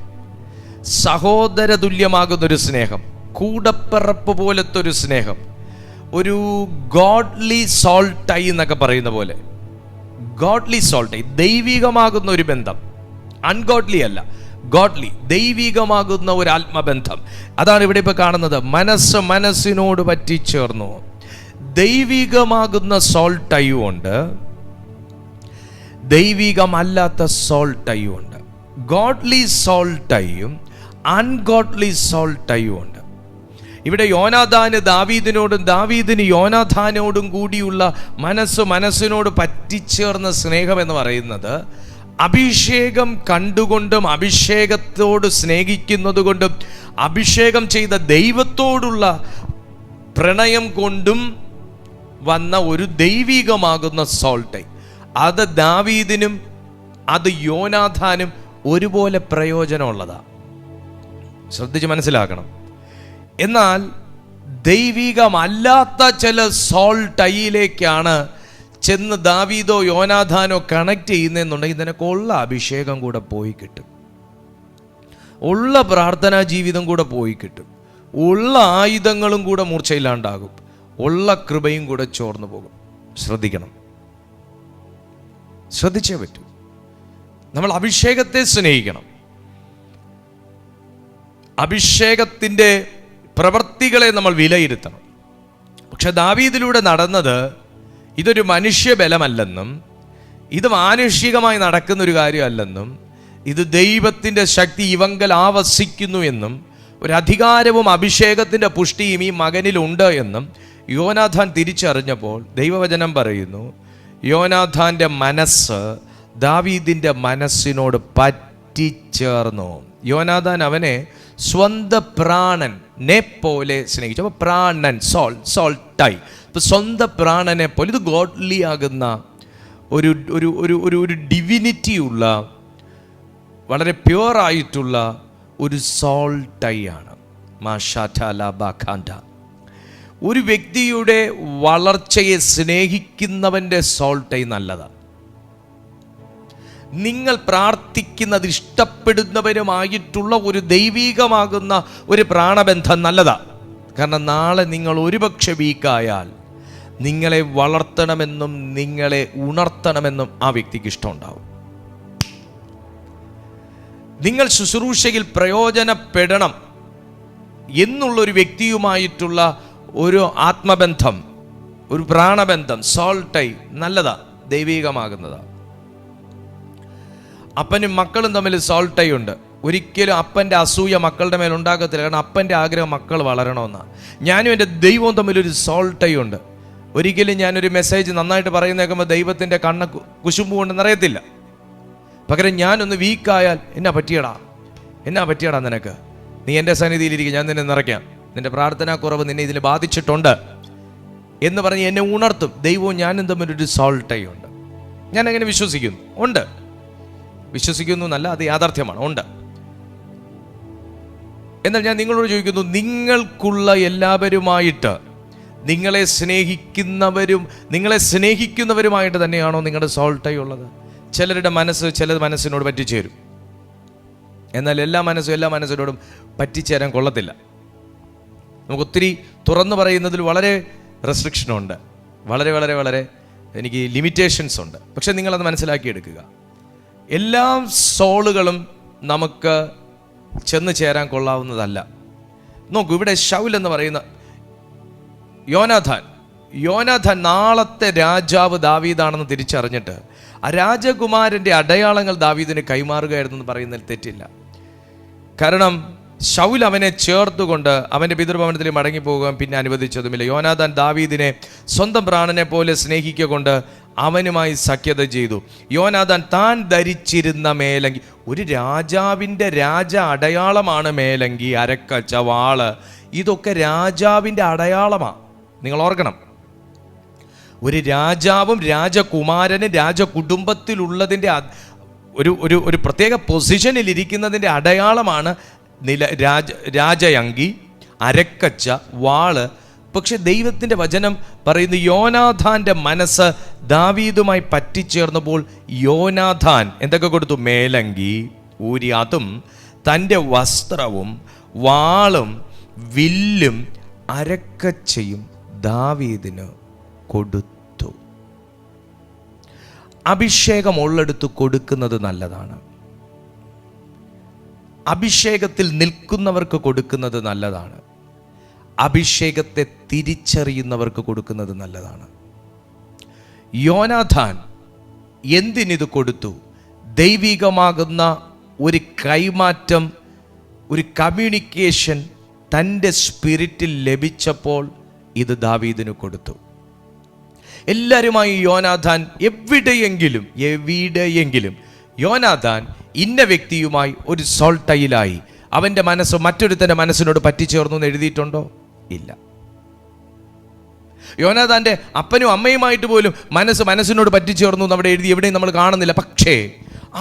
സഹോദര തുല്യമാകുന്നൊരു സ്നേഹം, കൂടപ്പിറപ്പ് പോലത്തെ ഒരു സ്നേഹം, ഒരു ഗോഡ്ലി സോൾട്ടായി എന്നൊക്കെ പറയുന്ന പോലെ, ഗോഡ്ലി സോൾട്ടായി, ദൈവികമാകുന്ന ഒരു ബന്ധം, അൺഗോഡ്ലി അല്ല, ഗോഡ്ലി, ദൈവികമാകുന്ന ഒരു ആത്മബന്ധം. അതാണ് ഇവിടെ ഇപ്പൊ കാണുന്നത്. മനസ്സിനോട് പറ്റിച്ചേർന്നു. ദൈവികമാകുന്ന സോൾട്ടയും ഉണ്ട്, ദൈവികമല്ലാത്ത സോൾട്ടയും ഉണ്ട്. ഗോഡ്ലി സോൾട്ടയും അൺഗോഡ്ലി സോൾട്ടയും ഉണ്ട്. ഇവിടെ യോനാഥാന് ദാവീദിനോടും ദാവീദിന് യോനാഥാനോടും കൂടിയുള്ള മനസ്സിനോട് പറ്റിച്ചേർന്ന സ്നേഹം എന്ന് പറയുന്നത് അഭിഷേകം കണ്ടുകൊണ്ടും അഭിഷേകത്തോട് സ്നേഹിക്കുന്നത് കൊണ്ടും അഭിഷേകം ചെയ്ത ദൈവത്തോടുള്ള പ്രണയം കൊണ്ടും വന്ന ഒരു ദൈവികമാകുന്ന സോൾട്ട്. അത് ദാവീദിനും അത് യോനാഥാനും ഒരുപോലെ പ്രയോജനമുള്ളതാണ്. ശ്രദ്ധിച്ച് മനസ്സിലാക്കണം. എന്നാൽ ദൈവികമല്ലാത്ത ചില സോൾട്ടയിലേക്കാണ് ചെന്ന് ദാവീദോ യോനാഥാനോ കണക്ട് ചെയ്യുന്നെന്നുണ്ടെങ്കിൽ ഇതിനൊക്കെ ഉള്ള അഭിഷേകം കൂടെ പോയി കിട്ടും, ഉള്ള പ്രാർത്ഥനാ ജീവിതം കൂടെ പോയി കിട്ടും, ഉള്ള ആയുധങ്ങളും കൂടെ മൂർച്ചയില്ലാണ്ടാകും, ഉള്ള കൃപയും കൂടെ ചോർന്നു പോകും. ശ്രദ്ധിക്കണം, ശ്രദ്ധിച്ചേ പറ്റൂ. നമ്മൾ അഭിഷേകത്തെ സ്നേഹിക്കണം, അഭിഷേകത്തിൻ്റെ പ്രവർത്തികളെ നമ്മൾ വിലയിരുത്തണം. പക്ഷെ ദാവീദിലൂടെ നടന്നത് ഇതൊരു മനുഷ്യബലമല്ലെന്നും ഇത് മാനുഷികമായി നടക്കുന്നൊരു കാര്യമല്ലെന്നും ഇത് ദൈവത്തിൻ്റെ ശക്തി ഇവങ്കൽ ആവസിക്കുന്നു എന്നും ഒരു അധികാരവും അഭിഷേകത്തിൻ്റെ പുഷ്ടിയും ഈ മകനിലുണ്ട് എന്നും യോനാഥാൻ തിരിച്ചറിഞ്ഞപ്പോൾ ദൈവവചനം പറയുന്നു, യോനാഥാൻ്റെ മനസ്സ് ദാവീദിൻ്റെ മനസ്സിനോട് പറ്റിച്ചേർന്നു. യോനാഥാൻ അവനെ സ്വന്തം പ്രാണനെ പോലെ സ്നേഹിച്ചു. അപ്പോൾ പ്രാണൻ സോൾട്ടായി. ഇപ്പം സ്വന്തം പ്രാണനെ പോലെ, ഇത് ഗോഡ്ലി ആകുന്ന ഒരു ഒരു ഒരു ഒരു ഒരു ഡിവിനിറ്റി ഉള്ള, വളരെ പ്യുവറായിട്ടുള്ള ഒരു സോൾട്ടായി ആണ്. ഒരു വ്യക്തിയുടെ വളർച്ചയെ സ്നേഹിക്കുന്നവൻ്റെ സോൾട്ടായി നല്ലതാണ്. നിങ്ങൾ പ്രാർത്ഥിക്കുന്നത് ഇഷ്ടപ്പെടുന്നവരുമായിട്ടുള്ള ഒരു ദൈവികമാകുന്ന ഒരു പ്രാണബന്ധം നല്ലതാണ്. കാരണം നാളെ നിങ്ങൾ ഒരുപക്ഷെ വീക്കായാൽ നിങ്ങളെ വളർത്തണമെന്നും നിങ്ങളെ ഉണർത്തണമെന്നും ആ വ്യക്തിക്ക് ഇഷ്ടമുണ്ടാവും. നിങ്ങൾ ശുശ്രൂഷയിൽ പ്രയോജനപ്പെടണം എന്നുള്ളൊരു വ്യക്തിയുമായിട്ടുള്ള ഒരു ആത്മബന്ധം, ഒരു പ്രാണബന്ധം സോൾട്ടായി നല്ലതാണ്, ദൈവികമാകുന്നതാണ്. അപ്പനും മക്കളും തമ്മിൽ സോൾട്ടായി ഉണ്ട്. ഒരിക്കലും അപ്പൻ്റെ അസൂയ മക്കളുടെ മേൽ ഉണ്ടാകത്തില്ല. കാരണം അപ്പൻ്റെ ആഗ്രഹം മക്കൾ വളരണമെന്നാണ്. ഞാനും എൻ്റെ ദൈവവും തമ്മിലൊരു സോൾട്ടായി ഉണ്ട്. ഒരിക്കലും ഞാനൊരു മെസ്സേജ് നന്നായിട്ട് പറയുന്നേക്കുമ്പോൾ ദൈവത്തിൻ്റെ കണ്ണ് കുശുമ്പ് കൊണ്ട് നിറയത്തില്ല. പകരം ഞാനൊന്ന് വീക്കായാൽ എന്നാ പറ്റിയടാ നിനക്ക്, നീ എൻ്റെ സന്നിധിയിലിരിക്കും, ഞാൻ നിന്നെ നിറയ്ക്കാം, നിന്റെ പ്രാർത്ഥനാ കുറവ് നിന്നെ ഇതിൽ ബാധിച്ചിട്ടുണ്ട് എന്ന് പറഞ്ഞ് എന്നെ ഉണർത്തും. ദൈവവും ഞാനും തമ്മിലൊരു സോൾട്ടായി ഉണ്ട്. ഞാൻ അങ്ങനെ വിശ്വസിക്കുന്നു എന്നല്ല, അത് യാഥാർത്ഥ്യമാണ്, ഉണ്ട്. എന്നാൽ ഞാൻ നിങ്ങളോട് ചോദിക്കുന്നു, നിങ്ങൾക്കുള്ള എല്ലാവരുമായിട്ട്, നിങ്ങളെ സ്നേഹിക്കുന്നവരുമായിട്ട് തന്നെയാണോ നിങ്ങളുടെ സോൾട്ടായി ഉള്ളത്? ചിലരുടെ മനസ്സിനോട് പറ്റിച്ചേരും. എന്നാൽ എല്ലാ മനസ്സിനോടും പറ്റിച്ചേരാൻ കൊള്ളത്തില്ല. നമുക്ക് ഒത്തിരി തുറന്നു പറയുന്നതിൽ വളരെ റെസ്ട്രിക്ഷനുണ്ട്, വളരെ വളരെ വളരെ എനിക്ക് ലിമിറ്റേഷൻസ് ഉണ്ട്. പക്ഷെ നിങ്ങളത് മനസ്സിലാക്കിയെടുക്കുക. എല്ലാ സോളുകളും നമുക്ക് ചെന്ന് ചേരാൻ കൊള്ളാവുന്നതല്ല. നോക്കൂ, ഇവിടെ ശൗൽ എന്ന് പറയുന്ന യോനാഥാൻ നാളത്തെ രാജാവ് ദാവീദാണെന്ന് തിരിച്ചറിഞ്ഞിട്ട് ആ രാജകുമാരൻ്റെ അടയാളങ്ങൾ ദാവീദിന് കൈമാറുകയായിരുന്നു എന്ന് പറയുന്നതിൽ തെറ്റില്ല. കാരണം ശൗൽ അവനെ ചേർത്തുകൊണ്ട് അവൻ്റെ പിതൃഭവനത്തിൽ മടങ്ങിപ്പോകാൻ പിന്നെ അനുവദിച്ചതുമില്ല. യോനാഥാൻ ദാവീദിനെ സ്വന്തം പ്രാണനെ പോലെ സ്നേഹിക്കൊണ്ട് അവനുമായി സഖ്യത ചെയ്തു. യോനാഥാൻ താൻ ധരിച്ചിരുന്ന മേലങ്കി, ഒരു രാജാവിൻ്റെ രാജ അടയാളമാണ് മേലങ്കി, അരക്കച്ച, വാള്, ഇതൊക്കെ രാജാവിൻ്റെ അടയാളമാണ്. നിങ്ങൾ ഓർക്കണം, ഒരു രാജാവും രാജകുമാരനും രാജകുടുംബത്തിലുള്ളതിൻ്റെ ഒരു പ്രത്യേക പൊസിഷനിൽ ഇരിക്കുന്നതിൻ്റെ അടയാളമാണ് രാജയങ്കി, അരക്കച്ച, വാള്. പക്ഷെ ദൈവത്തിൻ്റെ വചനം പറയുന്നു, യോനാഥാൻ്റെ മനസ്സ് ദാവീദുമായി പറ്റിച്ചേർന്നപ്പോൾ യോനാഥാൻ എന്തൊക്കെ കൊടുത്തു? മേലങ്കി ഊരി, അതും തൻ്റെ വസ്ത്രവും വാളും വില്ലും അരക്കച്ചയും ദാവീദിന് കൊടുത്തു. അഭിഷേകം ഉള്ളെടുത്ത് കൊടുക്കുന്നത് നല്ലതാണ്. അഭിഷേകത്തിൽ നിൽക്കുന്നവർക്ക് കൊടുക്കുന്നത് നല്ലതാണ്. അഭിഷേകത്തെ തിരിച്ചറിയുന്നവർക്ക് കൊടുക്കുന്നത് നല്ലതാണ്. യോനാഥാൻ എന്തിനിത് കൊടുത്തു? ദൈവികമാകുന്ന ഒരു കൈമാറ്റം, ഒരു കമ്മ്യൂണിക്കേഷൻ തൻ്റെ സ്പിരിറ്റിൽ ലഭിച്ചപ്പോൾ ഇത് ദാവീദിന് കൊടുത്തു. എല്ലാവരുമായി യോനാഥാൻ എവിടെയെങ്കിലും യോനാഥാൻ ഇന്ന വ്യക്തിയുമായി ഒരു സോൾട്ടയിലായി. അവൻ്റെ മനസ്സ് മറ്റൊരുത്തൻ്റെ മനസ്സിനോട് പറ്റിച്ചേർന്നു എന്ന് എഴുതിയിട്ടുണ്ടോ? ഇല്ല. യോനാഥാൻ്റെ അപ്പനും അമ്മയുമായിട്ട് പോലും മനസ്സിനോട് പറ്റിച്ചേർന്നു എന്ന് അവിടെ എവിടെയും നമ്മൾ കാണുന്നില്ല. പക്ഷേ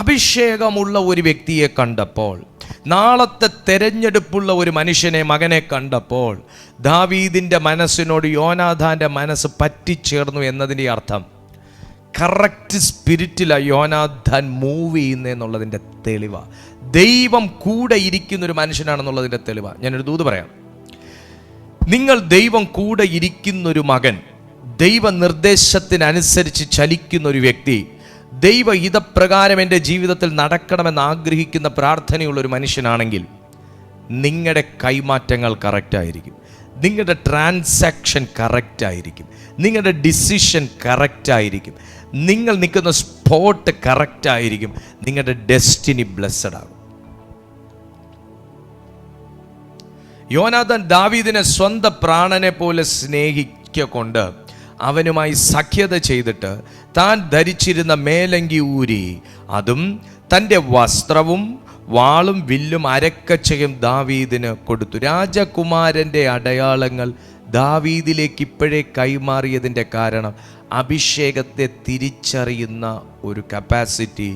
അഭിഷേകമുള്ള ഒരു വ്യക്തിയെ കണ്ടപ്പോൾ, നാളത്തെ തെരഞ്ഞെടുപ്പുള്ള ഒരു മകനെ കണ്ടപ്പോൾ ദാവീദിൻ്റെ മനസ്സിനോട് യോനാഥാൻ്റെ മനസ്സ് പറ്റിച്ചേർന്നു എന്നതിൻ്റെ അർത്ഥം കറക്റ്റ് സ്പിരിറ്റിലാണ് യോനാഥാൻ മൂവ് ചെയ്യുന്നതെന്നുള്ളതിൻ്റെ തെളിവാണ്. ദൈവം കൂടെ ഇരിക്കുന്നൊരു മനുഷ്യനാണെന്നുള്ളതിൻ്റെ തെളിവാണ്. ഞാനൊരു ദൂത് പറയാം. നിങ്ങൾ ദൈവം കൂടെ ഇരിക്കുന്നൊരു മകൻ, ദൈവ നിർദ്ദേശത്തിനനുസരിച്ച് ചലിക്കുന്നൊരു വ്യക്തി, ദൈവ ഹിതപ്രകാരം എൻ്റെ ജീവിതത്തിൽ നടക്കണമെന്ന് ആഗ്രഹിക്കുന്ന പ്രാർത്ഥനയുള്ളൊരു മനുഷ്യനാണെങ്കിൽ നിങ്ങളുടെ കൈമാറ്റങ്ങൾ കറക്റ്റായിരിക്കും, നിങ്ങളുടെ ട്രാൻസാക്ഷൻ കറക്റ്റായിരിക്കും, നിങ്ങളുടെ ഡിസിഷൻ കറക്റ്റായിരിക്കും, നിങ്ങൾ നിൽക്കുന്ന സ്പോട്ട് കറക്റ്റായിരിക്കും, നിങ്ങളുടെ ഡെസ്റ്റിനി ബ്ലെസ്സഡ് ആകും. യോനാഥാൻ ദാവീദിനെ സ്വന്തം പ്രാണനെ പോലെ സ്നേഹിക്കൊണ്ട് അവനുമായി സഖ്യത ചെയ്തിട്ട് താൻ ധരിച്ചിരുന്ന മേലങ്കി ഊരി, അതും തൻ്റെ വസ്ത്രവും വാളും വില്ലും അരക്കച്ചയും ദാവീദിന് കൊടുത്തു. രാജകുമാരൻ്റെ അടയാളങ്ങൾ ദാവീദിലേക്ക് ഇപ്പോഴേ കൈമാറിയതിൻ്റെ കാരണം അഭിഷേകത്തെ തിരിച്ചറിയുന്ന ഒരു കപ്പാസിറ്റി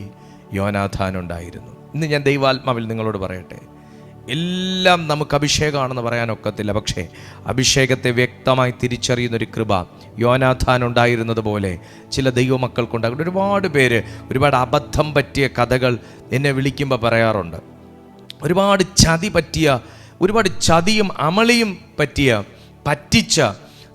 യോനാഥാനുണ്ടായിരുന്നു. ഇന്ന് ഞാൻ ദൈവാത്മാവിൽ നിങ്ങളോട് പറയട്ടെ, എല്ലാം നമുക്ക് അഭിഷേകമാണെന്ന് പറയാനൊക്കത്തില്ല, പക്ഷേ അഭിഷേകത്തെ വ്യക്തമായി തിരിച്ചറിയുന്നൊരു കൃപ യോനാഥാനുണ്ടായിരുന്നത് പോലെ ചില ദൈവമക്കൾക്കുണ്ടാകും. ഒരുപാട് പേര് ഒരുപാട് അബദ്ധം പറ്റിയ കഥകൾ എന്നെ വിളിക്കുമ്പോൾ പറയാറുണ്ട്. ഒരുപാട് ചതി പറ്റിയ, ഒരുപാട് ചതിയും അമളിയും പറ്റിച്ച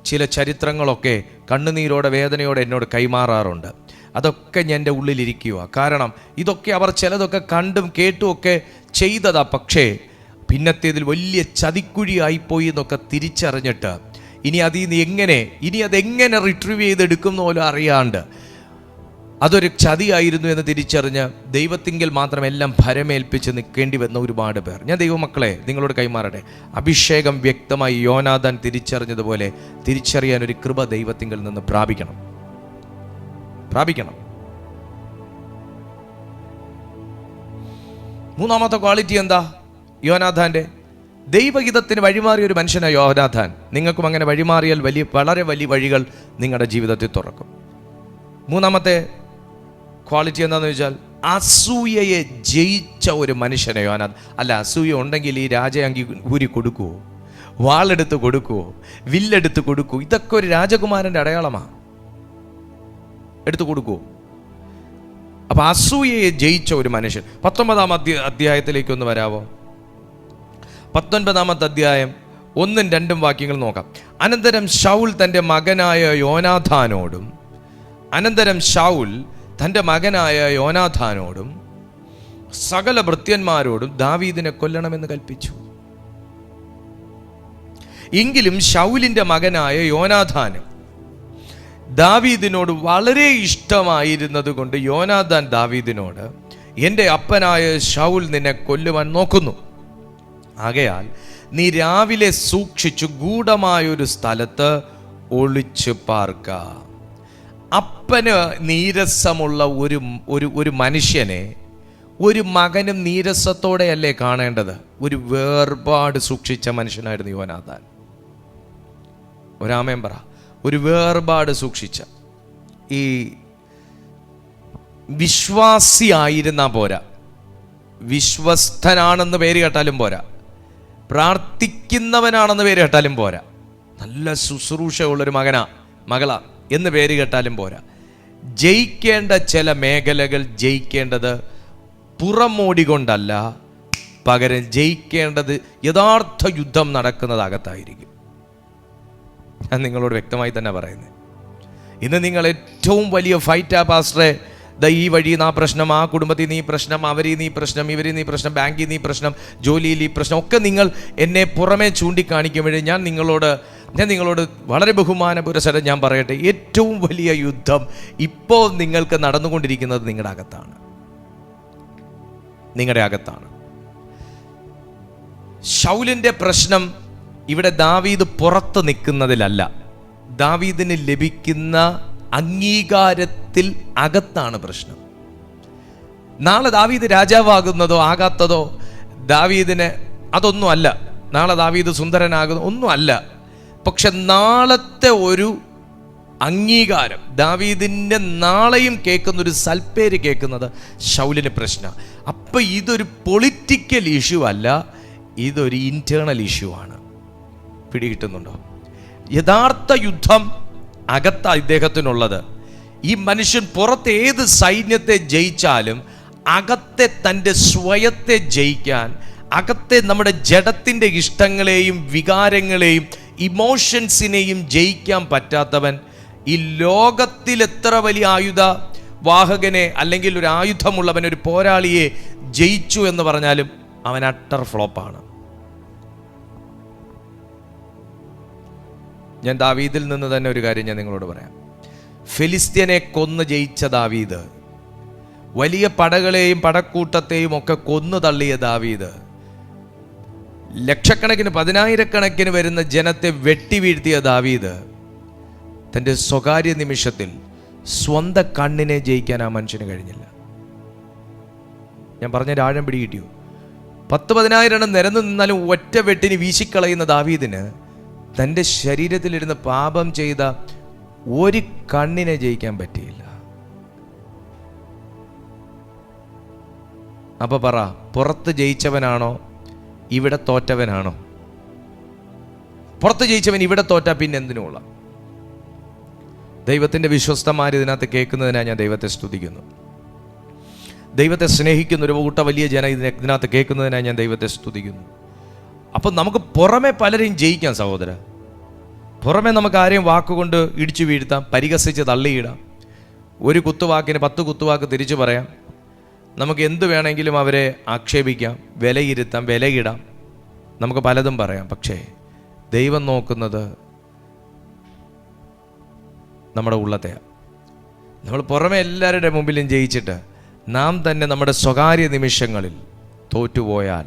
ചില ചരിത്രങ്ങളൊക്കെ കണ്ണുനീരോടെ വേദനയോടെ എന്നോട് കൈമാറാറുണ്ട്. അതൊക്കെ എൻ്റെ ഉള്ളിലിരിക്കുക. കാരണം ഇതൊക്കെ അവർ ചിലതൊക്കെ കണ്ടും കേട്ടും ഒക്കെ ചെയ്തതാ, പക്ഷേ പിന്നത്തേതിൽ വലിയ ചതിക്കുഴിയായിപ്പോയി എന്നൊക്കെ തിരിച്ചറിഞ്ഞിട്ട് ഇനി അതെങ്ങനെ റിട്രീവ് ചെയ്തെടുക്കുന്ന പോലും അറിയാണ്ട് അതൊരു ചതിയായിരുന്നു എന്ന് തിരിച്ചറിഞ്ഞ് ദൈവത്തിങ്കിൽ മാത്രം എല്ലാം ഭരമേൽപ്പിച്ച് നിൽക്കേണ്ടി വന്ന ഒരുപാട് പേർ. ഞാൻ ദൈവമക്കളെ നിങ്ങളോട് കൈമാറട്ടെ, അഭിഷേകം വ്യക്തമായി യോനാഥാൻ തിരിച്ചറിഞ്ഞതുപോലെ തിരിച്ചറിയാൻ ഒരു കൃപ ദൈവത്തിങ്കിൽ നിന്ന് പ്രാപിക്കണം. മൂന്നാമത്തെ ക്വാളിറ്റി എന്താ യോനാഥാൻ്റെ? ദൈവഹിതത്തിന് വഴിമാറിയ ഒരു മനുഷ്യനാണ് യോനാഥാൻ. നിങ്ങൾക്കും അങ്ങനെ വഴിമാറിയാൽ വളരെ വലിയ വഴികൾ നിങ്ങളുടെ ജീവിതത്തിൽ തുറക്കും. മൂന്നാമത്തെ ക്വാളിറ്റി എന്താണെന്ന് വെച്ചാൽ അസൂയയെ ജയിച്ച ഒരു മനുഷ്യനെ യോനാഥാൻ. അല്ല, അസൂയ ഉണ്ടെങ്കിൽ ഈ രാജയങ്കി ഊരി കൊടുക്കുവോ? വാളെടുത്ത് കൊടുക്കുവോ? വില്ലെടുത്ത് കൊടുക്കുവോ? ഇതൊക്കെ ഒരു രാജകുമാരൻ്റെ അടയാളമാണ്. എടുത്തു കൊടുക്കുവോ? അപ്പൊ അസൂയയെ ജയിച്ച ഒരു മനുഷ്യൻ. 19-ാം അധ്യായത്തിലേക്ക് ഒന്ന് വരാവോ? 19-ാമത്തെ അധ്യായം 1-2 വാക്യങ്ങൾ നോക്കാം. അനന്തരം ശൗൽ തൻ്റെ മകനായ യോനാഥാനോടും സകല ഭൃത്യന്മാരോടും ദാവീദിനെ കൊല്ലണമെന്ന് കൽപ്പിച്ചു. എങ്കിലും ശൗലിൻ്റെ മകനായ യോനാഥാന് ദാവീദിനോട് വളരെ ഇഷ്ടമായിരുന്നത് കൊണ്ട് യോനാഥാൻ ദാവീദിനോട്, എൻ്റെ അപ്പനായ ശൗൽ നിന്നെ കൊല്ലുവാൻ നോക്കുന്നു. ആകയാൽ നീ രാവിലെ സൂക്ഷിച്ചു ഗൂഢമായൊരു സ്ഥലത്ത് ഒളിച്ചു പാർക്ക. അപ്പന് നീരസമുള്ള ഒരു മനുഷ്യനെ ഒരു മകനും നീരസത്തോടെയല്ലേ കാണേണ്ടത്? ഒരു വേർപാട് സൂക്ഷിച്ച മനുഷ്യനായിരുന്നു യോനാഥാൻ. ഒരാമേൻ പറ. ഒരു വേർപാട് സൂക്ഷിച്ച, ഈ വിശ്വാസിയായിരുന്നാ പോരാ, വിശ്വസ്തനാണെന്ന് പേര് കേട്ടാലും പോരാ, പ്രാർത്ഥിക്കുന്നവനാണെന്ന് പേര് കേട്ടാലും പോരാ, നല്ല ശുശ്രൂഷയുള്ളൊരു മകളാ എന്ന് പേര് കേട്ടാലും പോരാ. ജയിക്കേണ്ട ചില മേഖലകൾ ജയിക്കേണ്ടത് പുറമോടി കൊണ്ടല്ല, പകരം ജയിക്കേണ്ടത് യഥാർത്ഥ യുദ്ധം നടക്കുന്നത് അകത്തായിരിക്കും. ഞാൻ നിങ്ങളോട് വ്യക്തമായി തന്നെ പറയുന്നത്, ഇന്ന് നിങ്ങൾ ഏറ്റവും വലിയ ഫൈറ്റാ പാസ്റ്ററെ, ഈ വഴി നീ പ്രശ്നം, ആ കുടുംബത്തിൽ നീ പ്രശ്നം, അവരിൽ നീ പ്രശ്നം, ഇവരിൽ നീ പ്രശ്നം, ബാങ്കിൽ നീ പ്രശ്നം, ജോലിയിൽ ഈ പ്രശ്നം ഒക്കെ നിങ്ങൾ എന്നെ പുറമെ ചൂണ്ടിക്കാണിക്കുമ്പോഴേ ഞാൻ നിങ്ങളോട് വളരെ ബഹുമാനപുരസരം ഞാൻ പറയട്ടെ, ഏറ്റവും വലിയ യുദ്ധം ഇപ്പോൾ നിങ്ങൾക്ക് നടന്നുകൊണ്ടിരിക്കുന്നത് നിങ്ങളുടെ അകത്താണ്. ശൗലിൻ്റെ പ്രശ്നം ഇവിടെ ദാവീദ് പുറത്ത് നിൽക്കുന്നതിലല്ല, ദാവീദിന് ലഭിക്കുന്ന അംഗീകാരത്തിൽ അകത്താണ് പ്രശ്നം. നാളെ ദാവീദ് രാജാവാകുന്നതോ ആകാത്തതോ ദാവീദിന് അതൊന്നും അല്ല. നാളെ ദാവീദ് സുന്ദരനാകുന്ന ഒന്നും അല്ല. പക്ഷെ നാളത്തെ ഒരു അംഗീകാരം, ദാവീദിൻ്റെ നാളെയും കേൾക്കുന്നൊരു സൽപ്പേര് കേൾക്കുന്നത് ശൗലിന് പ്രശ്നം. അപ്പം ഇതൊരു പൊളിറ്റിക്കൽ ഇഷ്യൂ അല്ല, ഇതൊരു ഇന്റേണൽ ഇഷ്യൂ ആണ്. പിടികിട്ടുന്നുണ്ടോ? യഥാർത്ഥ യുദ്ധം അകത്ത ഇദ്ദേഹത്തിനുള്ളത്. ഈ മനുഷ്യൻ പുറത്ത് ഏത് സൈന്യത്തെ ജയിച്ചാലും അകത്തെ തൻ്റെ സ്വയത്തെ ജയിക്കാൻ, അകത്തെ നമ്മുടെ ജഡത്തിൻ്റെ ഇഷ്ടങ്ങളെയും വികാരങ്ങളെയും ഇമോഷൻസിനെയും ജയിക്കാൻ പറ്റാത്തവൻ ഈ ലോകത്തിൽ എത്ര വലിയ ആയുധ വാഹകനെ അല്ലെങ്കിൽ ഒരു ആയുധമുള്ളവൻ, ഒരു പോരാളിയെ ജയിച്ചു എന്ന് പറഞ്ഞാലും അവൻ അട്ടർ ഫ്ലോപ്പാണ്. ഞാൻ ദാവീദിൽ നിന്ന് തന്നെ ഒരു കാര്യം ഞാൻ നിങ്ങളോട് പറയാം. ഫിലിസ്ത്യനെ കൊന്നു ജയിച്ച ദാവീദ്, വലിയ പടകളെയും പടക്കൂട്ടത്തെയും ഒക്കെ കൊന്നു തള്ളിയ ദാവീദ്, ലക്ഷക്കണക്കിന് 10,000-കണക്കിന് വരുന്ന ജനത്തെ വെട്ടി വീഴ്ത്തിയ ദാവീദ്, തൻ്റെ സ്വകാര്യ നിമിഷത്തിൽ സ്വന്തം കണ്ണിനെ ജയിക്കാൻ ആ മനുഷ്യന് കഴിഞ്ഞില്ല. ഞാൻ പറഞ്ഞ ആഴം പിടികിട്ടിയോ? 10,000 എണ്ണം നിരന്നു നിന്നാലും ഒറ്റ വെട്ടിന് വീശിക്കളയുന്ന ദാവീദിന് തൻ്റെ ശരീരത്തിലിരുന്ന് പാപം ചെയ്ത ഒരു കണ്ണിനെ ജയിക്കാൻ പറ്റിയില്ല. അപ്പൊ പറ, പുറത്ത് ജയിച്ചവനാണോ ഇവിടെ തോറ്റവനാണോ? പുറത്ത് ജയിച്ചവൻ ഇവിടെ തോറ്റാ പിന്നെ എന്തിനുള്ള? ദൈവത്തിൻ്റെ വിശ്വസ്തന്മാർ ഇതിനകത്ത് കേൾക്കുന്നതിനായി ഞാൻ ദൈവത്തെ സ്തുതിക്കുന്നു. ദൈവത്തെ സ്നേഹിക്കുന്ന ഒരു കൂട്ട വലിയ ജനം ഇതിനകത്ത് കേൾക്കുന്നതിനായി ഞാൻ ദൈവത്തെ സ്തുതിക്കുന്നു. അപ്പം നമുക്ക് പുറമെ പലരെയും ജയിക്കാം സഹോദര. പുറമെ നമുക്ക് ആരെയും വാക്കുകൊണ്ട് ഇടിച്ചു വീഴ്ത്താം, പരിഹസിച്ച് തള്ളിയിടാം, ഒരു കുത്തുവാക്കിന് 10 കുത്തുവാക്ക് തിരിച്ചു പറയാം, നമുക്ക് എന്ത് വേണമെങ്കിലും അവരെ ആക്ഷേപിക്കാം, വിലയിരുത്താം, വിലയിടാം, നമുക്ക് പലതും പറയാം. പക്ഷേ ദൈവം നോക്കുന്നത് നമ്മുടെ ഉള്ളത്തെയാണ്. നമ്മൾ പുറമെ എല്ലാവരുടെ മുമ്പിലും ജയിച്ചിട്ട് നാം തന്നെ നമ്മുടെ സ്വകാര്യ നിമിഷങ്ങളിൽ തോറ്റുപോയാൽ,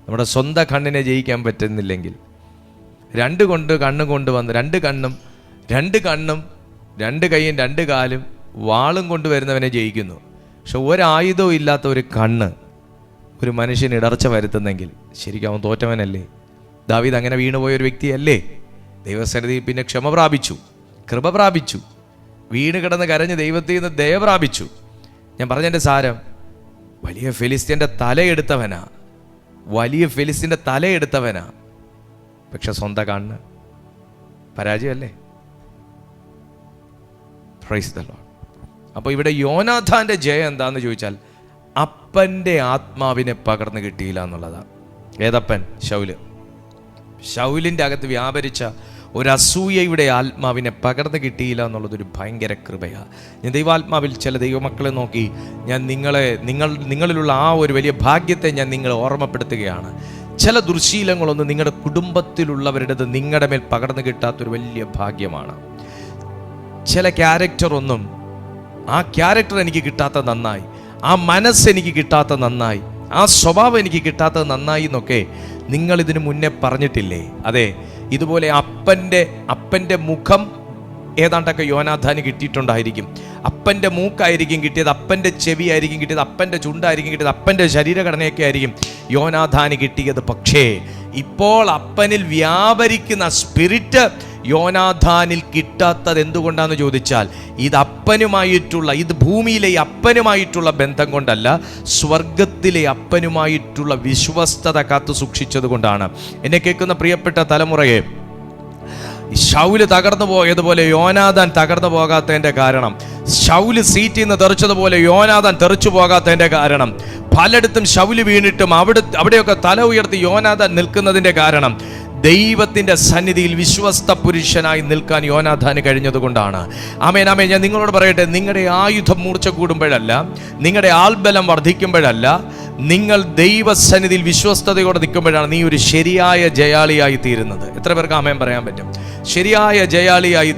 നമ്മുടെ സ്വന്തം കണ്ണിനെ ജയിക്കാൻ പറ്റുന്നില്ലെങ്കിൽ, കണ്ണും കൊണ്ടുവന്ന് രണ്ട് കണ്ണും 2 കൈയും 2 കാലും വാളും കൊണ്ടുവരുന്നവനെ ജയിക്കുന്നു. പക്ഷെ ഒരായുധവും ഇല്ലാത്ത ഒരു കണ്ണ് ഒരു മനുഷ്യന് ഇടർച്ച വരുത്തുന്നെങ്കിൽ ശരിക്കും അവൻ തോറ്റവനല്ലേ? ദാവീദ് അങ്ങനെ വീണുപോയ ഒരു വ്യക്തിയല്ലേ? ദൈവസന്നിധിയിൽ പിന്നെ ക്ഷമ പ്രാപിച്ചു, കൃപ പ്രാപിച്ചു, വീണ് കിടന്ന് കരഞ്ഞ് ദൈവത്തിൽ നിന്ന് ദയ പ്രാപിച്ചു. ഞാൻ പറഞ്ഞതിൻ്റെ സാരം, വലിയ ഫെലിസ്ത്യൻ്റെ തലയെടുത്തവനാ, പക്ഷെ സ്വന്തം കണ്ണ് പരാജയമല്ലേ? Praise the Lord. അപ്പോൾ ഇവിടെ യോനാഥാൻ്റെ ജയം എന്താണെന്ന് ചോദിച്ചാൽ, അപ്പൻ്റെ ആത്മാവിനെ പകർന്നു കിട്ടിയില്ല എന്നുള്ളതാണ്. ഏതപ്പൻ? ശൗലിൻ്റെ അകത്ത് വ്യാപരിച്ച ഒരു അസൂയയുടെ ആത്മാവിനെ പകർന്നു കിട്ടിയില്ല എന്നുള്ളതൊരു ഭയങ്കര കൃപയാണ്. ഞാൻ ദൈവാത്മാവിൽ ചില ദൈവമക്കളെ നോക്കി ഞാൻ നിങ്ങളിലുള്ള ആ ഒരു വലിയ ഭാഗ്യത്തെ ഞാൻ നിങ്ങളെ ഓർമ്മപ്പെടുത്തുകയാണ്. ചില ദുർശീലങ്ങളൊന്നും നിങ്ങളുടെ കുടുംബത്തിലുള്ളവരുടേത് നിങ്ങളുടെ മേൽ പകർന്നു കിട്ടാത്തൊരു വലിയ ഭാഗ്യമാണ്. ചില ക്യാരക്ടറൊന്നും, ആ ക്യാരക്ടർ എനിക്ക് കിട്ടാത്ത നന്നായി, ആ മനസ്സെനിക്ക് കിട്ടാത്ത നന്നായി, ആ സ്വഭാവം എനിക്ക് കിട്ടാത്തത് നന്നായി എന്നൊക്കെ നിങ്ങൾ ഇതിനു മുന്നേ പറഞ്ഞിട്ടില്ലേ? അതെ, ഇതുപോലെ അപ്പൻ്റെ മുഖം ഏതാണ്ടൊക്കെ യോനാഥാന് കിട്ടിയിട്ടുണ്ടായിരിക്കും. അപ്പൻ്റെ മൂക്കായിരിക്കും കിട്ടിയത്, അപ്പൻ്റെ ചെവിയായിരിക്കും കിട്ടിയത്, അപ്പൻ്റെ ചുണ്ടായിരിക്കും കിട്ടിയത്, അപ്പൻ്റെ ശരീരഘടനയൊക്കെ ആയിരിക്കും യോനാഥാന് കിട്ടിയത്. പക്ഷേ ഇപ്പോൾ അപ്പനിൽ വ്യാപരിക്കുന്ന സ്പിരിറ്റ് യോനാഥാനിൽ കിട്ടാത്തത് എന്തുകൊണ്ടാന്ന് ചോദിച്ചാൽ, ഇത് ഭൂമിയിലെ അപ്പനുമായിട്ടുള്ള ബന്ധം കൊണ്ടല്ല, സ്വർഗത്തിലെ അപ്പനുമായിട്ടുള്ള വിശ്വസ്തത കാത്തു സൂക്ഷിച്ചത് കൊണ്ടാണ്. എന്നെ കേൾക്കുന്ന പ്രിയപ്പെട്ട തലമുറയെ, ശൗല് തകർന്നു പോയതുപോലെ യോനാഥാൻ തകർന്നു പോകാത്തതിൻ്റെ കാരണം, ശൗല് സീറ്റിൽ നിന്ന് തെറിച്ചതുപോലെ യോനാഥാൻ തെറിച്ചു പോകാത്തതിൻ്റെ കാരണം, പലയിടത്തും ശൗല് വീണിട്ടും അവിടെയൊക്കെ തല ഉയർത്തി യോനാഥാൻ നിൽക്കുന്നതിൻ്റെ കാരണം, ദൈവത്തിൻ്റെ സന്നിധിയിൽ വിശ്വസ്ത പുരുഷനായി നിൽക്കാൻ യോനാഥാന് കഴിഞ്ഞതുകൊണ്ടാണ്. ആമേൻ, ആമേൻ. ഞാൻ നിങ്ങളോട് പറയട്ടെ, നിങ്ങളുടെ ആയുധം മൂർച്ച കൂടുമ്പോഴല്ല, നിങ്ങളുടെ ആൾബലം വർദ്ധിക്കുമ്പോഴല്ല, നിങ്ങൾ ദൈവസന്നിധിയിൽ വിശ്വസ്തയോടെ നിൽക്കുമ്പോഴാണ് നീ ഒരു ശരിയായ ജയാളിയായി തീരുന്നത്. എത്ര പേർക്ക് ആമേൻ പറയാൻ പറ്റും? ശരിയായ ജയാളിയായി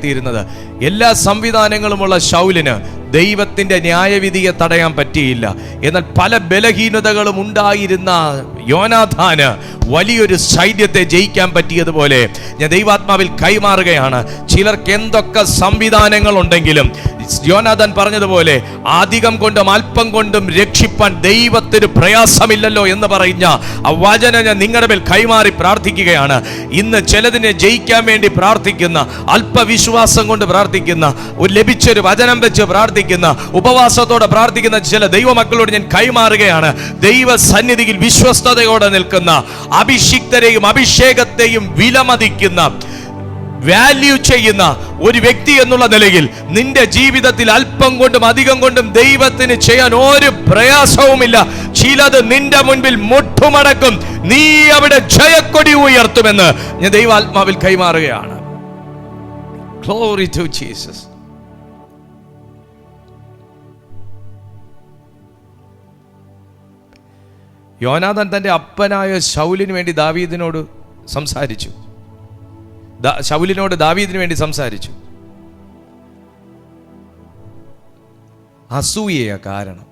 തീരുന്നത്. എല്ലാ സംവിധാനങ്ങളുമുള്ള ശൗലിന് ദൈവത്തിൻ്റെ ന്യായവിധിയെ തടയാൻ പറ്റിയില്ല. എന്നാൽ പല ബലഹീനതകളും ഉണ്ടായിരുന്ന യോനാഥാന് വലിയൊരു സൈന്യത്തെ ജയിക്കാൻ പറ്റിയതുപോലെ ഞാൻ ദൈവാത്മാവിൽ കൈമാറുകയാണ്. ചിലർക്ക് എന്തൊക്കെ സംവിധാനങ്ങൾ ഉണ്ടെങ്കിലും യോനാഥാൻ പറഞ്ഞതുപോലെ അധികം കൊണ്ടും അല്പം കൊണ്ടും രക്ഷിപ്പാൻ ദൈവത്തിന് പ്രയാസമില്ലല്ലോ എന്ന് പറഞ്ഞ ആ വചനം ഞാൻ നിങ്ങളുടെ മേൽ കൈമാറി പ്രാർത്ഥിക്കുകയാണ്. ഇന്ന് ചിലതിനെ ജയിക്കാൻ വേണ്ടി പ്രാർത്ഥിക്കുന്ന, അല്പവിശ്വാസം കൊണ്ട് പ്രാർത്ഥിക്കുന്ന, ലഭിച്ചൊരു വചനം വെച്ച് പ്രാർത്ഥിക്കുന്ന, ഉപവാസത്തോടെ പ്രാർത്ഥിക്കുന്ന ചില ദൈവമക്കളോട് ഞാൻ കൈമാറുകയാണ്. ദൈവ സന്നിധിയിൽ വിശ്വസ്തയോടെ നിൽക്കുന്ന, അഭിഷിക്തരെയും അഭിഷേകത്തെയും വിലമതിക്കുന്ന, വാല്യൂ ചെയ്യുന്ന ഒരു വ്യക്തി എന്നുള്ള നിലയിൽ നിന്റെ ജീവിതത്തിൽ അല്പം കൊണ്ടും അധികം കൊണ്ടും ദൈവത്തിന് ചെയ്യാൻ ഒരു പ്രയാസവുമില്ല. ചിലത് നിന്റെ മുൻപിൽ മുട്ടുമടക്കും, നീ അവിടെ ജയക്കൊടി ഉയർത്തുമെന്ന് ഞാൻ ദൈവാത്മാവിൽ കൈമാറുകയാണ്. Glory to Jesus. യോനാഥാൻ തന്റെ അപ്പനായ ശൗലിന് വേണ്ടി ദാവീദിനോട് സംസാരിച്ചു. ദാവീദിന് വേണ്ടി സംസാരിച്ചു. അസൂയയ കാരണം.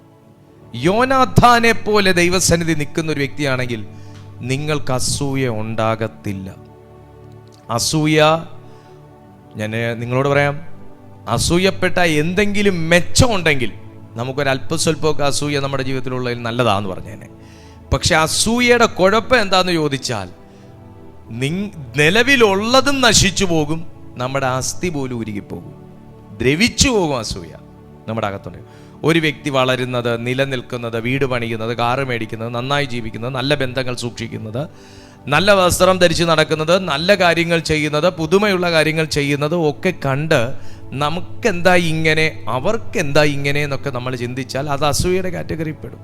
യോനാഥാനെ പോലെ ദൈവസന്നിധി നിൽക്കുന്ന ഒരു വ്യക്തിയാണെങ്കിൽ നിങ്ങൾക്ക് അസൂയ ഉണ്ടാകത്തില്ല. അസൂയ, ഞാൻ നിങ്ങളോട് പറയാം, അസൂയപ്പെട്ട എന്തെങ്കിലും മെച്ചമുണ്ടെങ്കിൽ നമുക്കൊരല്പസ്വല്പമൊക്കെ അസൂയ നമ്മുടെ ജീവിതത്തിലുള്ളതിൽ നല്ലതാണെന്ന് പറഞ്ഞേനെ. പക്ഷെ അസൂയയുടെ കുഴപ്പം എന്താണെന്ന് ചോദിച്ചാൽ, നിലവിലുള്ളതും നശിച്ചു പോകും, നമ്മുടെ അസ്ഥി പോലും ഉരുകിപ്പോകും, ദ്രവിച്ചു പോകും അസൂയ നമ്മുടെ അകത്തുണ്ട്. ഒരു വ്യക്തി വളരുന്നത്, നിലനിൽക്കുന്നത്, വീട് പണിയുന്നത്, കാറ് മേടിക്കുന്നത്, നന്നായി ജീവിക്കുന്നത്, നല്ല ബന്ധങ്ങൾ സൂക്ഷിക്കുന്നത്, നല്ല വസ്ത്രം ധരിച്ച് നടക്കുന്നത്, നല്ല കാര്യങ്ങൾ ചെയ്യുന്നത്, പുതുമയുള്ള കാര്യങ്ങൾ ചെയ്യുന്നത് ഒക്കെ കണ്ട് നമുക്കെന്താ ഇങ്ങനെ, അവർക്കെന്താ ഇങ്ങനെ എന്നൊക്കെ നമ്മൾ ചിന്തിച്ചാൽ അത് അസൂയയുടെ കാറ്റഗറിയിൽ പെടും.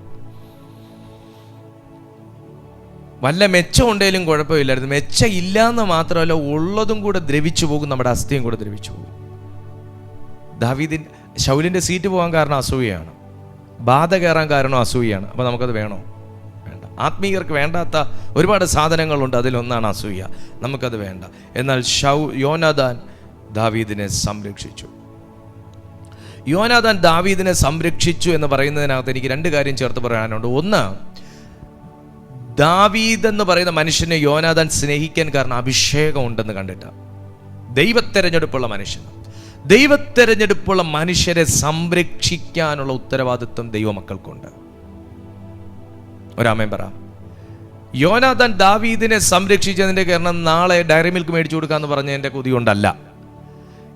വല്ല മെച്ചം ഉണ്ടെങ്കിലും കുഴപ്പമില്ലായിരുന്നു. മെച്ചം ഇല്ലാന്ന് മാത്രമല്ല, ഉള്ളതും കൂടെ ദ്രവിച്ചു പോകും, നമ്മുടെ അസ്ഥിയും കൂടെ ദ്രവിച്ചു പോകും. ശൗലിൻ്റെ സീറ്റ് പോകാൻ കാരണം അസൂയയാണ്, ബാധ കയറാൻ കാരണം അസൂയയാണ്. അപ്പോൾ നമുക്കത് വേണോ? വേണ്ട. ആത്മീയർക്ക് വേണ്ടാത്ത ഒരുപാട് സാധനങ്ങളുണ്ട്, അതിലൊന്നാണ് അസൂയ. നമുക്കത് വേണ്ട. എന്നാൽ യോനാഥാൻ ദാവീദിനെ സംരക്ഷിച്ചു. യോനാഥാൻ ദാവീദിനെ സംരക്ഷിച്ചു എന്ന് പറയുന്നതിനകത്ത് എനിക്ക് രണ്ട് കാര്യം ചേർത്ത് പറയാനുണ്ട്. ഒന്ന്, ദാവീദ് എന്ന് പറയുന്ന മനുഷ്യനെ യോനാഥാൻ സ്നേഹിക്കാൻ കാരണം അഭിഷേകം ഉണ്ടെന്ന് കണ്ടിട്ടാണ്. ദൈവത്തെരഞ്ഞെടുപ്പുള്ള മനുഷ്യൻ, ദൈവത്തെരഞ്ഞെടുപ്പുള്ള മനുഷ്യരെ സംരക്ഷിക്കാനുള്ള ഉത്തരവാദിത്വം ദൈവമക്കൾക്കുണ്ട്. ഒരാമേൻ പറ. യോനാഥാൻ ദാവീദിനെ സംരക്ഷിച്ചതിൻ്റെ കാരണം നാളെ ഡയറി മിൽക്ക് മേടിച്ചു കൊടുക്കാന്ന് പറഞ്ഞതിൻ്റെ കൊതി കൊണ്ടല്ല.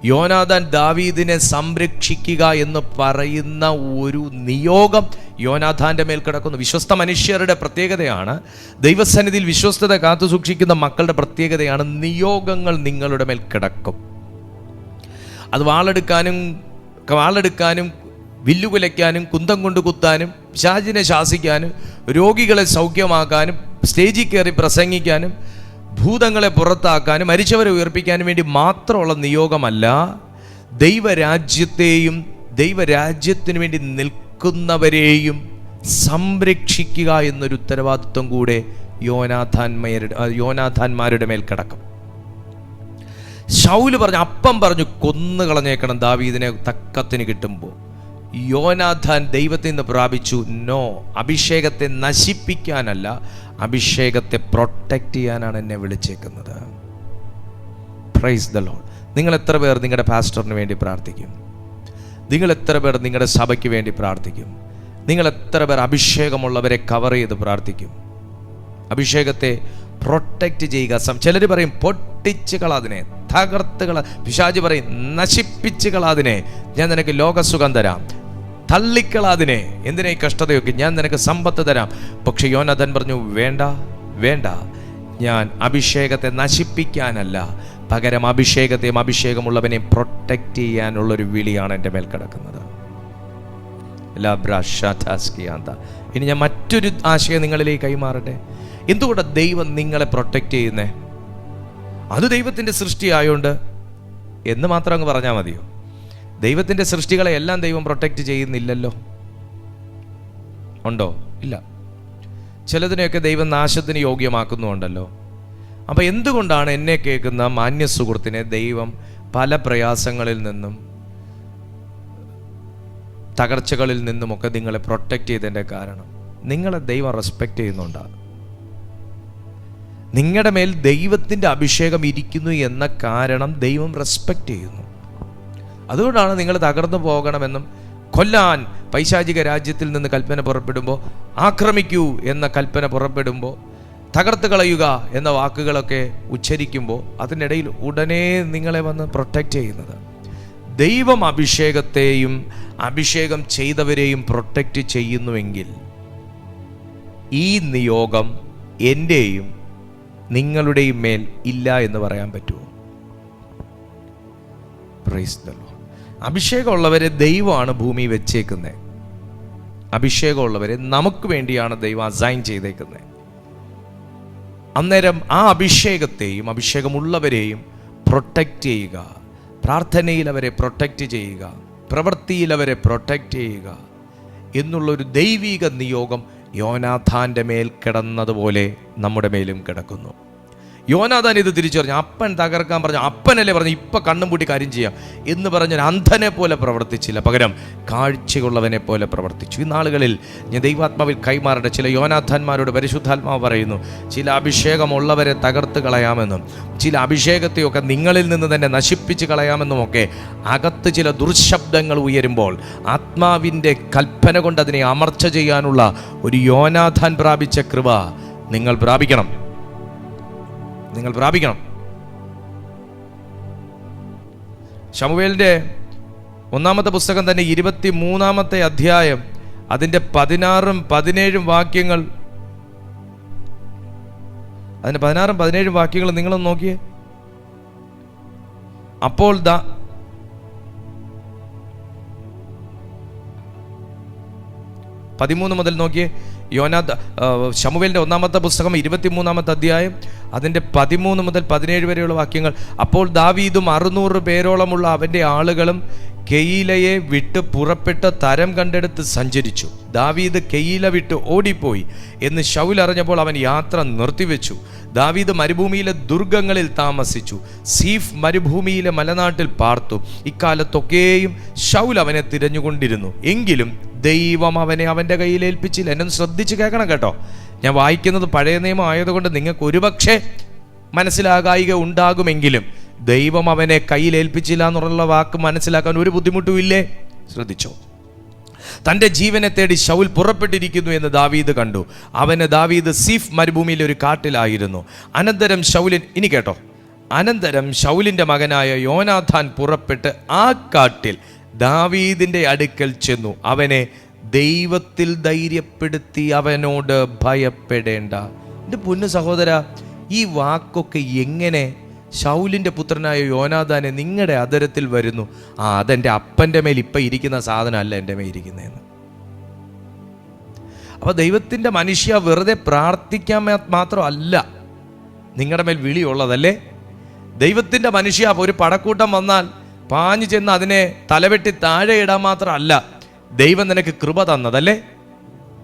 യോനാഥാൻ ദാവീദിനെ സംരക്ഷിക്കുക എന്ന് പറയുന്ന ഒരു നിയോഗം യോനാഥാന്റെ മേൽ കിടക്കുന്നു. വിശ്വസ്ത മനുഷ്യരുടെ പ്രത്യേകതയാണ്, ദൈവസന്നിധിയിൽ വിശ്വസ്തത കാത്തു സൂക്ഷിക്കുന്ന മക്കളുടെ പ്രത്യേകതയാണ്, നിയോഗങ്ങൾ നിങ്ങളുടെ മേൽ കിടക്കും. അത് വാളെടുക്കാനും വില്ലുകുലയ്ക്കാനും കുന്തം കൊണ്ട് കുത്താനും പിശാചിനെ ശാസിക്കാനും രോഗികളെ സൗഖ്യമാക്കാനും സ്റ്റേജിൽ കയറി പ്രസംഗിക്കാനും ഭൂതങ്ങളെ പുറത്താക്കാനും മരിച്ചവരെ ഉയർപ്പിക്കാനും വേണ്ടി മാത്രമുള്ള നിയോഗമല്ല. ദൈവരാജ്യത്തെയും ദൈവരാജ്യത്തിന് വേണ്ടി നിൽക്കുന്നവരെയും സംരക്ഷിക്കുക എന്നൊരു ഉത്തരവാദിത്വം കൂടെ യോനാഥാന്മാരുടെ മേൽ കിടക്കും. ശൗല് പറഞ്ഞു, അപ്പം പറഞ്ഞു കൊന്നു കളഞ്ഞേക്കണം ദാവീദിനെ തക്കത്തിന് കിട്ടുമ്പോൾ. യോനാഥാൻ ദൈവത്തിൽ നിന്ന് പ്രാപിച്ചു, നോ, അഭിഷേകത്തെ നശിപ്പിക്കാനല്ല, അഭിഷേകത്തെ പ്രൊട്ടക്റ്റ് ചെയ്യാനാണ് എന്നെ വിളിച്ചേക്കുന്നത്. Praise the Lord. നിങ്ങൾ എത്ര പേർ നിങ്ങളുടെ പാസ്റ്ററിന് വേണ്ടി പ്രാർത്ഥിക്കും? നിങ്ങൾ എത്ര പേർ നിങ്ങളുടെ സഭയ്ക്ക് വേണ്ടി പ്രാർത്ഥിക്കും? നിങ്ങൾ എത്ര പേർ അഭിഷേകമുള്ളവരെ കവർ ചെയ്ത് പ്രാർത്ഥിക്കും? അഭിഷേകത്തെ പ്രൊട്ടക്റ്റ് ചെയ്യുക. ചിലർ പറയും പൊട്ടിച്ച് കളാതിനെ, തകർത്ത് പിശാച് പറയും നശിപ്പിച്ച് കളാതിനെ, ഞാൻ നിനക്ക് ലോകസുഖം തരാം. തള്ളിക്കളാതിനെ, എന്തിനാ ഈ കഷ്ടതയൊക്കെ, ഞാൻ നിനക്ക് സമ്പത്ത് തരാം. പക്ഷെ യോനാഥാൻ പറഞ്ഞു, വേണ്ട വേണ്ട, ഞാൻ അഭിഷേകത്തെ നശിപ്പിക്കാനല്ല, പകരം അഭിഷേകത്തെയും അഭിഷേകമുള്ളവനെയും പ്രൊട്ടക്റ്റ് ചെയ്യാനുള്ളൊരു വിളിയാണ് എൻ്റെ മേൽ കിടക്കുന്നത്. ഇനി ഞാൻ മറ്റൊരു ആശയം നിങ്ങളിലേക്ക് കൈമാറട്ടെ. എന്തുകൊണ്ടാണ് ദൈവം നിങ്ങളെ പ്രൊട്ടക്റ്റ് ചെയ്യുന്നേ? അത് ദൈവത്തിൻ്റെ സൃഷ്ടിയായോണ്ട് എന്ന് മാത്രം അങ്ങ് പറഞ്ഞാൽ മതിയോ? ദൈവത്തിൻ്റെ സൃഷ്ടികളെ എല്ലാം ദൈവം പ്രൊട്ടക്റ്റ് ചെയ്യുന്നില്ലല്ലോ. ഉണ്ടോ? ഇല്ല. ചിലതിനെയൊക്കെ ദൈവം നാശത്തിന് യോഗ്യമാക്കുന്നുണ്ടല്ലോ. അപ്പം എന്തുകൊണ്ടാണ് എന്നെ കേൾക്കുന്ന മാന്യ സുഹൃത്തിനെ ദൈവം പല പ്രയാസങ്ങളിൽ നിന്നും തകർച്ചകളിൽ നിന്നുമൊക്കെ നിങ്ങളെ പ്രൊട്ടക്റ്റ് ചെയ്തതിൻ്റെ കാരണം നിങ്ങളെ ദൈവം റെസ്പെക്റ്റ് ചെയ്യുന്നുണ്ടാകും. നിങ്ങളുടെ മേൽ ദൈവത്തിൻ്റെ അഭിഷേകം ഇരിക്കുന്നു എന്ന കാരണം ദൈവം റെസ്പെക്റ്റ് ചെയ്യുന്നു. അതുകൊണ്ടാണ് നിങ്ങൾ തകർന്നു പോകണമെന്നും കൊല്ലാൻ പൈശാചിക രാജ്യത്തിൽ നിന്ന് കൽപ്പന പുറപ്പെടുമ്പോൾ, ആക്രമിക്കൂ എന്ന കൽപ്പന പുറപ്പെടുമ്പോൾ, തകർത്ത് കളയുക എന്ന വാക്കുകളൊക്കെ ഉച്ചരിക്കുമ്പോൾ അതിനിടയിൽ ഉടനെ നിങ്ങളെ വന്ന് പ്രൊട്ടക്റ്റ് ചെയ്യുന്നത്. ദൈവം അഭിഷേകത്തെയും അഭിഷേകം ചെയ്തവരെയും പ്രൊട്ടക്റ്റ് ചെയ്യുന്നുവെങ്കിൽ ഈ നിയോഗം എൻ്റെയും നിങ്ങളുടെയും മേൽ ഇല്ല എന്ന് പറയാൻ പറ്റുമോ? Praise the Lord. അഭിഷേകമുള്ളവരെ ദൈവമാണ് ഭൂമി വെച്ചേക്കുന്നത്. അഭിഷേകമുള്ളവരെ നമുക്ക് വേണ്ടിയാണ് ദൈവം അസൈൻ ചെയ്തേക്കുന്നത്. അന്നേരം ആ അഭിഷേകത്തെയും അഭിഷേകമുള്ളവരെയും പ്രൊട്ടക്റ്റ് ചെയ്യുക, പ്രാർത്ഥനയിൽ അവരെ പ്രൊട്ടക്റ്റ് ചെയ്യുക, പ്രവൃത്തിയിൽ അവരെ പ്രൊട്ടക്റ്റ് ചെയ്യുക എന്നുള്ളൊരു ദൈവിക നിയോഗം യോനാഥാൻ്റെ മേൽ കിടന്നതുപോലെ നമ്മുടെ മേലും കിടക്കുന്നു. യോനാഥാൻ ഇത് തിരിച്ചറിഞ്ഞു. അപ്പൻ തകർക്കാൻ പറഞ്ഞു, അപ്പനല്ലേ പറഞ്ഞു ഇപ്പം കണ്ണും പൂട്ടി കാര്യം ചെയ്യാം എന്ന് പറഞ്ഞൊരു അന്ധനെ പോലെ പ്രവർത്തിച്ചില്ല, പകരം കാഴ്ചയുള്ളവനെ പോലെ പ്രവർത്തിച്ചു. ഈ നാളുകളിൽ ഞാൻ ദൈവാത്മാവിൽ കൈമാറേണ്ട ചില യോനാഥാന്മാരോട് പരിശുദ്ധാത്മാവ് പറയുന്നു, ചില അഭിഷേകമുള്ളവരെ തകർത്ത് കളയാമെന്നും ചില അഭിഷേകത്തെയൊക്കെ നിങ്ങളിൽ നിന്ന് തന്നെ നശിപ്പിച്ച് കളയാമെന്നുമൊക്കെ അകത്ത് ചില ദുർശബ്ദങ്ങൾ ഉയരുമ്പോൾ ആത്മാവിൻ്റെ കൽപ്പന കൊണ്ട് അതിനെ അമർച്ച ചെയ്യാനുള്ള ഒരു യോനാഥാൻ പ്രാപിച്ച കൃപ നിങ്ങൾ പ്രാപിക്കണം. ശമൂവേലിൻ്റെ 1-ാമത്തെ പുസ്തകം തന്നെ 23-ാമത്തെ അധ്യായം അതിൻ്റെ 16ഉം 17ഉം വാക്യങ്ങൾ, അതിൻ്റെ 16ഉം 17ഉം വാക്യങ്ങൾ നിങ്ങളൊന്ന് നോക്കിയേ. അപ്പോൾ 13 മുതൽ നോക്കിയേ. ശമൂവേലിൻ്റെ 1-ാമത്തെ പുസ്തകം 23-ാമത്തെ അധ്യായം അതിൻ്റെ 13 മുതൽ 17 വരെയുള്ള വാക്യങ്ങൾ. അപ്പോൾ ദാവീദും 600 പേരോളമുള്ള അവൻ്റെ ആളുകളും കെയീലയെ വിട്ട് പുറപ്പെട്ട് തരം കണ്ടെടുത്ത് സഞ്ചരിച്ചു. ദാവീദ് കെയീല വിട്ട് ഓടിപ്പോയി എന്ന് ശൗൽ അറിഞ്ഞപ്പോൾ അവൻ യാത്ര നിർത്തിവെച്ചു. ദാവീദ് മരുഭൂമിയിലെ ദുർഗങ്ങളിൽ താമസിച്ചു, സീഫ് മരുഭൂമിയിലെ മലനാട്ടിൽ പാർത്തു. ഇക്കാലത്തൊക്കെയും ശൗൽ അവനെ തിരഞ്ഞുകൊണ്ടിരുന്നു, എങ്കിലും ദൈവം അവനെ അവൻ്റെ കയ്യിൽ ഏൽപ്പിച്ചില്ല. എന്നെ ശ്രദ്ധിച്ച് കേൾക്കണം കേട്ടോ. ഞാൻ വായിക്കുന്നത് പഴയ നിയമം ആയതുകൊണ്ട് നിങ്ങൾക്ക് ഒരുപക്ഷെ മനസ്സിലാകായിക ഉണ്ടാകുമെങ്കിലും ദൈവം അവനെ കയ്യിൽ ഏൽപ്പിച്ചില്ല എന്നുള്ള വാക്ക് മനസ്സിലാക്കാൻ ഒരു ബുദ്ധിമുട്ടും ഇല്ലേ? ശ്രദ്ധിച്ചോ. തൻ്റെ ജീവനെ തേടി ശൗൽ പുറപ്പെട്ടിരിക്കുന്നു എന്ന് ദാവീദ് കണ്ടു. ദാവീദ് സീഫ് മരുഭൂമിയിലെ ഒരു കാട്ടിലായിരുന്നു. അനന്തരം ശൗലിൻ്റെ മകനായ യോനാഥാൻ പുറപ്പെട്ട് ആ കാട്ടിൽ ദാവീദിൻ്റെ അടുക്കൽ ചെന്നു. അവനെ ദൈവത്തിൽ ധൈര്യപ്പെടുത്തി അവനോട് ഭയപ്പെടേണ്ട. എൻ്റെ പൊന്നു സഹോദര, ഈ വാക്കൊക്കെ എങ്ങനെ ശൗലിൻ്റെ പുത്രനായ യോനാഥാനെ നിങ്ങളുടെ അധരത്തിൽ വരുന്നു? അതെൻ്റെ അപ്പൻ്റെ മേൽ ഇപ്പം ഇരിക്കുന്ന സാധനമല്ല എൻ്റെ മേൽ ഇരിക്കുന്നതെന്ന്. അപ്പോൾ ദൈവത്തിൻ്റെ മനുഷ്യ വെറുതെ പ്രാർത്ഥിക്കാൻ മാത്രമല്ല നിങ്ങളുടെ മേൽ വിളിയുള്ളതല്ലേ. ദൈവത്തിൻ്റെ മനുഷ്യ ഒരു പടക്കൂട്ടം വന്നാൽ പാഞ്ഞു ചെന്ന് അതിനെ തലവെട്ടി താഴെ ഇടാൻ മാത്രമല്ല ദൈവം നിനക്ക് കൃപ തന്നതല്ലേ.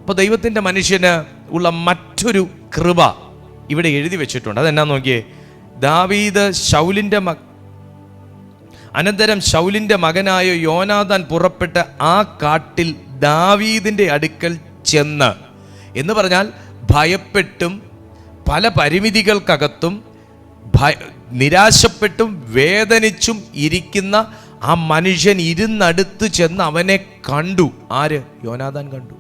അപ്പോൾ ദൈവത്തിൻ്റെ മനുഷ്യന് ഉള്ള മറ്റൊരു കൃപ ഇവിടെ എഴുതി വെച്ചിട്ടുണ്ട്. അതെന്നാ നോക്കിയേ. അനന്തരം ശൗലിൻ്റെ മകനായ യോനാഥാൻ പുറപ്പെട്ട ആ കാട്ടിൽ ദാവീദിൻ്റെ അടുക്കൽ ചെന്ന് എന്ന് പറഞ്ഞാൽ ഭയപ്പെട്ടും പല പരിമിതികൾക്കകത്തും നിരാശപ്പെട്ടും വേദനിച്ചും ഇരിക്കുന്ന ആ മനുഷ്യൻ ഇരുന്നടുത്ത് ചെന്ന് അവനെ കണ്ടു. ആര്? യോനാഥാൻ കണ്ടു.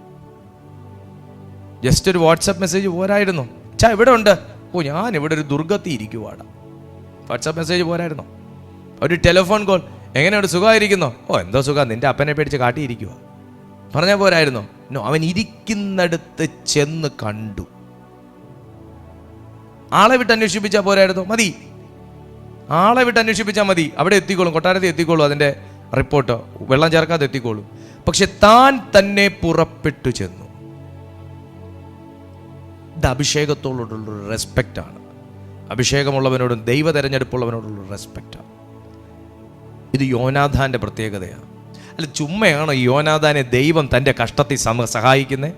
ജസ്റ്റ് ഒരു വാട്സപ്പ് മെസ്സേജ് പോരായിരുന്നു. ഇവിടെ ഉണ്ട്. ഞാൻ ഇവിടെ ഒരു ദുർഗത്തിൽ ഇരിക്കുവാടാ. WhatsApp message പോരായിരുന്നോ? ഒരു ടെലിഫോൺ കോൾ, എങ്ങനെയുണ്ട്, സുഖമായിരിക്കുന്നോ? എന്തോ സുഖം, നിന്റെ അപ്പനെ പേടിച്ച് കാട്ടിയിരിക്കുക പറഞ്ഞാൽ പോരായിരുന്നോ? അവൻ ഇരിക്കുന്നിടത്ത് ചെന്ന് കണ്ടു. ആളെ വിട്ട് അന്വേഷിപ്പിച്ചാൽ പോരായിരുന്നോ? മതി, ആളെ വിട്ട് അന്വേഷിപ്പിച്ചാൽ മതി. അവിടെ എത്തിക്കോളും, കൊട്ടാരത്തിൽ എത്തിക്കോളും, അതിൻ്റെ റിപ്പോർട്ടോ വെള്ളം ചേർക്കാതെ എത്തിക്കോളും. പക്ഷെ താൻ തന്നെ പുറപ്പെട്ടു ചെന്നു. ഇത് അഭിഷേകത്തോടുള്ളൊരു റെസ്പെക്റ്റാണ്. അഭിഷേകമുള്ളവനോടും ദൈവ തെരഞ്ഞെടുപ്പുള്ളവനോടുള്ള റെസ്പെക്റ്റാണ്. ഇത് യോനാഥാൻ്റെ പ്രത്യേകതയാണ്. അല്ല, ചുമ്മയാണോ യോനാഥാനെ ദൈവം തൻ്റെ കഷ്ടത്തിൽ സഹായിക്കുന്നത്?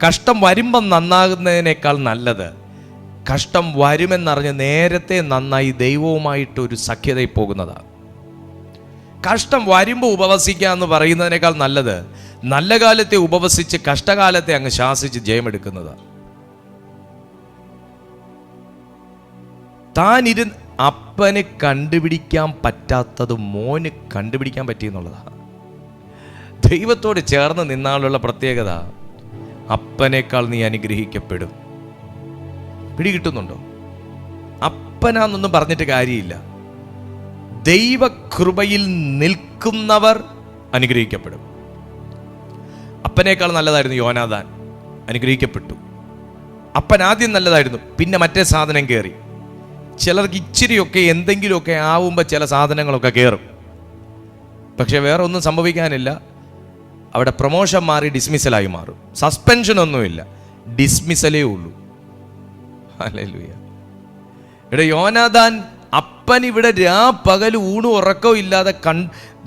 കഷ്ടം വരുമ്പം നന്നാകുന്നതിനേക്കാൾ നല്ലത് കഷ്ടം വരുമെന്നറിഞ്ഞ് നേരത്തെ നന്നായി ദൈവവുമായിട്ടൊരു സഖ്യതയിൽ പോകുന്നതാണ്. കഷ്ടം വരുമ്പോൾ ഉപവസിക്കുക എന്ന് പറയുന്നതിനേക്കാൾ നല്ലത് നല്ല കാലത്തെ ഉപവസിച്ച് കഷ്ടകാലത്തെ അങ്ങ് ശാസിച്ച് ജയമെടുക്കുന്നതാണ്. താനിരുന്ന് അപ്പന് കണ്ടുപിടിക്കാൻ പറ്റാത്തത് മോന് കണ്ടുപിടിക്കാൻ പറ്റിയെന്നുള്ളതാണ്. ദൈവത്തോട് ചേർന്ന് നിന്നാലുള്ള പ്രത്യേകത, അപ്പനേക്കാൾ നീ അനുഗ്രഹിക്കപ്പെടും. പിടികിട്ടുന്നുണ്ടോ? അപ്പനാന്നൊന്നും പറഞ്ഞിട്ട് കാര്യമില്ല. ദൈവകൃപയിൽ നിൽക്കുന്നവർ അനുഗ്രഹിക്കപ്പെടും. അപ്പനേക്കാൾ നല്ലതായിരുന്നു യോനാഥാൻ, അനുഗ്രഹിക്കപ്പെട്ടു. അപ്പൻ ആദ്യം നല്ലതായിരുന്നു, പിന്നെ മറ്റേ സാധനം കയറി. ചിലർക്ക് ഇച്ചിരിയൊക്കെ എന്തെങ്കിലുമൊക്കെ ആവുമ്പോൾ ചില സാധനങ്ങളൊക്കെ കയറും. പക്ഷെ വേറെ ഒന്നും സംഭവിക്കാനില്ല. അവിടെ പ്രൊമോഷൻ മാറി ഡിസ്മിസലായി മാറും. സസ്പെൻഷനൊന്നുമില്ല, ഡിസ്മിസലേ ഉള്ളൂ. ഹല്ലേലൂയ. ഇവിടെ യോനാഥാൻ അപ്പൻ ഇവിടെ പകൽ ഊണും ഉറക്കവും ഇല്ലാതെ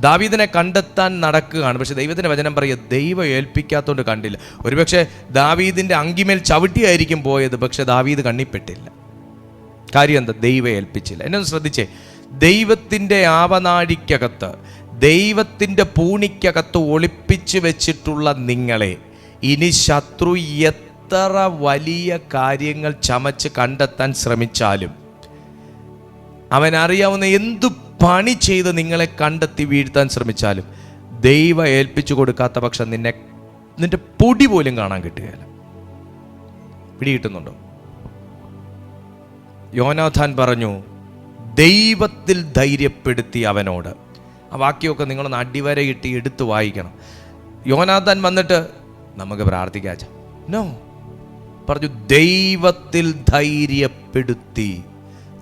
ദാവീദിനെ കണ്ടെത്താൻ നടക്കുകയാണ്. പക്ഷെ ദൈവത്തിൻ്റെ വചനം പറയുക, ദൈവം ഏൽപ്പിക്കാത്തതുകൊണ്ട് കണ്ടില്ല. ഒരുപക്ഷെ ദാവീദിൻ്റെ അങ്കിമേൽ ചവിട്ടിയായിരിക്കും പോയത്, പക്ഷെ ദാവീദ് കണ്ണിപ്പെട്ടില്ല. കാര്യം എന്താ? ദൈവം ഏൽപ്പിച്ചില്ല. എന്നെ ഒന്ന് ശ്രദ്ധിച്ചേ. ദൈവത്തിൻ്റെ ആവനാഴിക്കകത്ത്, ദൈവത്തിൻ്റെ പൂണിക്കകത്ത് ഒളിപ്പിച്ചു വെച്ചിട്ടുള്ള നിങ്ങളെ ഇനി ശത്രു എത്ര വലിയ കാര്യങ്ങൾ ചമച്ച് കണ്ടെത്താൻ ശ്രമിച്ചാലും, അവനറിയാവുന്ന എന്തു പണി ചെയ്ത് നിങ്ങളെ കണ്ടെത്തി വീഴ്ത്താൻ ശ്രമിച്ചാലും, ദൈവം ഏൽപ്പിച്ചു കൊടുക്കാത്ത പക്ഷം നിന്റെ പൊടി പോലും കാണാൻ കിട്ടുകയില്ല. പിടികിട്ടുന്നുണ്ടോ? യോനാഥാൻ പറഞ്ഞു, ദൈവത്തിൽ ധൈര്യപ്പെടുത്തി അവനോട്. ആ വാക്യമൊക്കെ നിങ്ങളൊന്ന് അടിവര ഇട്ട് എടുത്ത് വായിക്കണം. യോനാഥാൻ വന്നിട്ട് നമുക്ക് പ്രാർത്ഥിക്കാം, നോ, പറഞ്ഞു ദൈവത്തിൽ ധൈര്യപ്പെടുത്തി.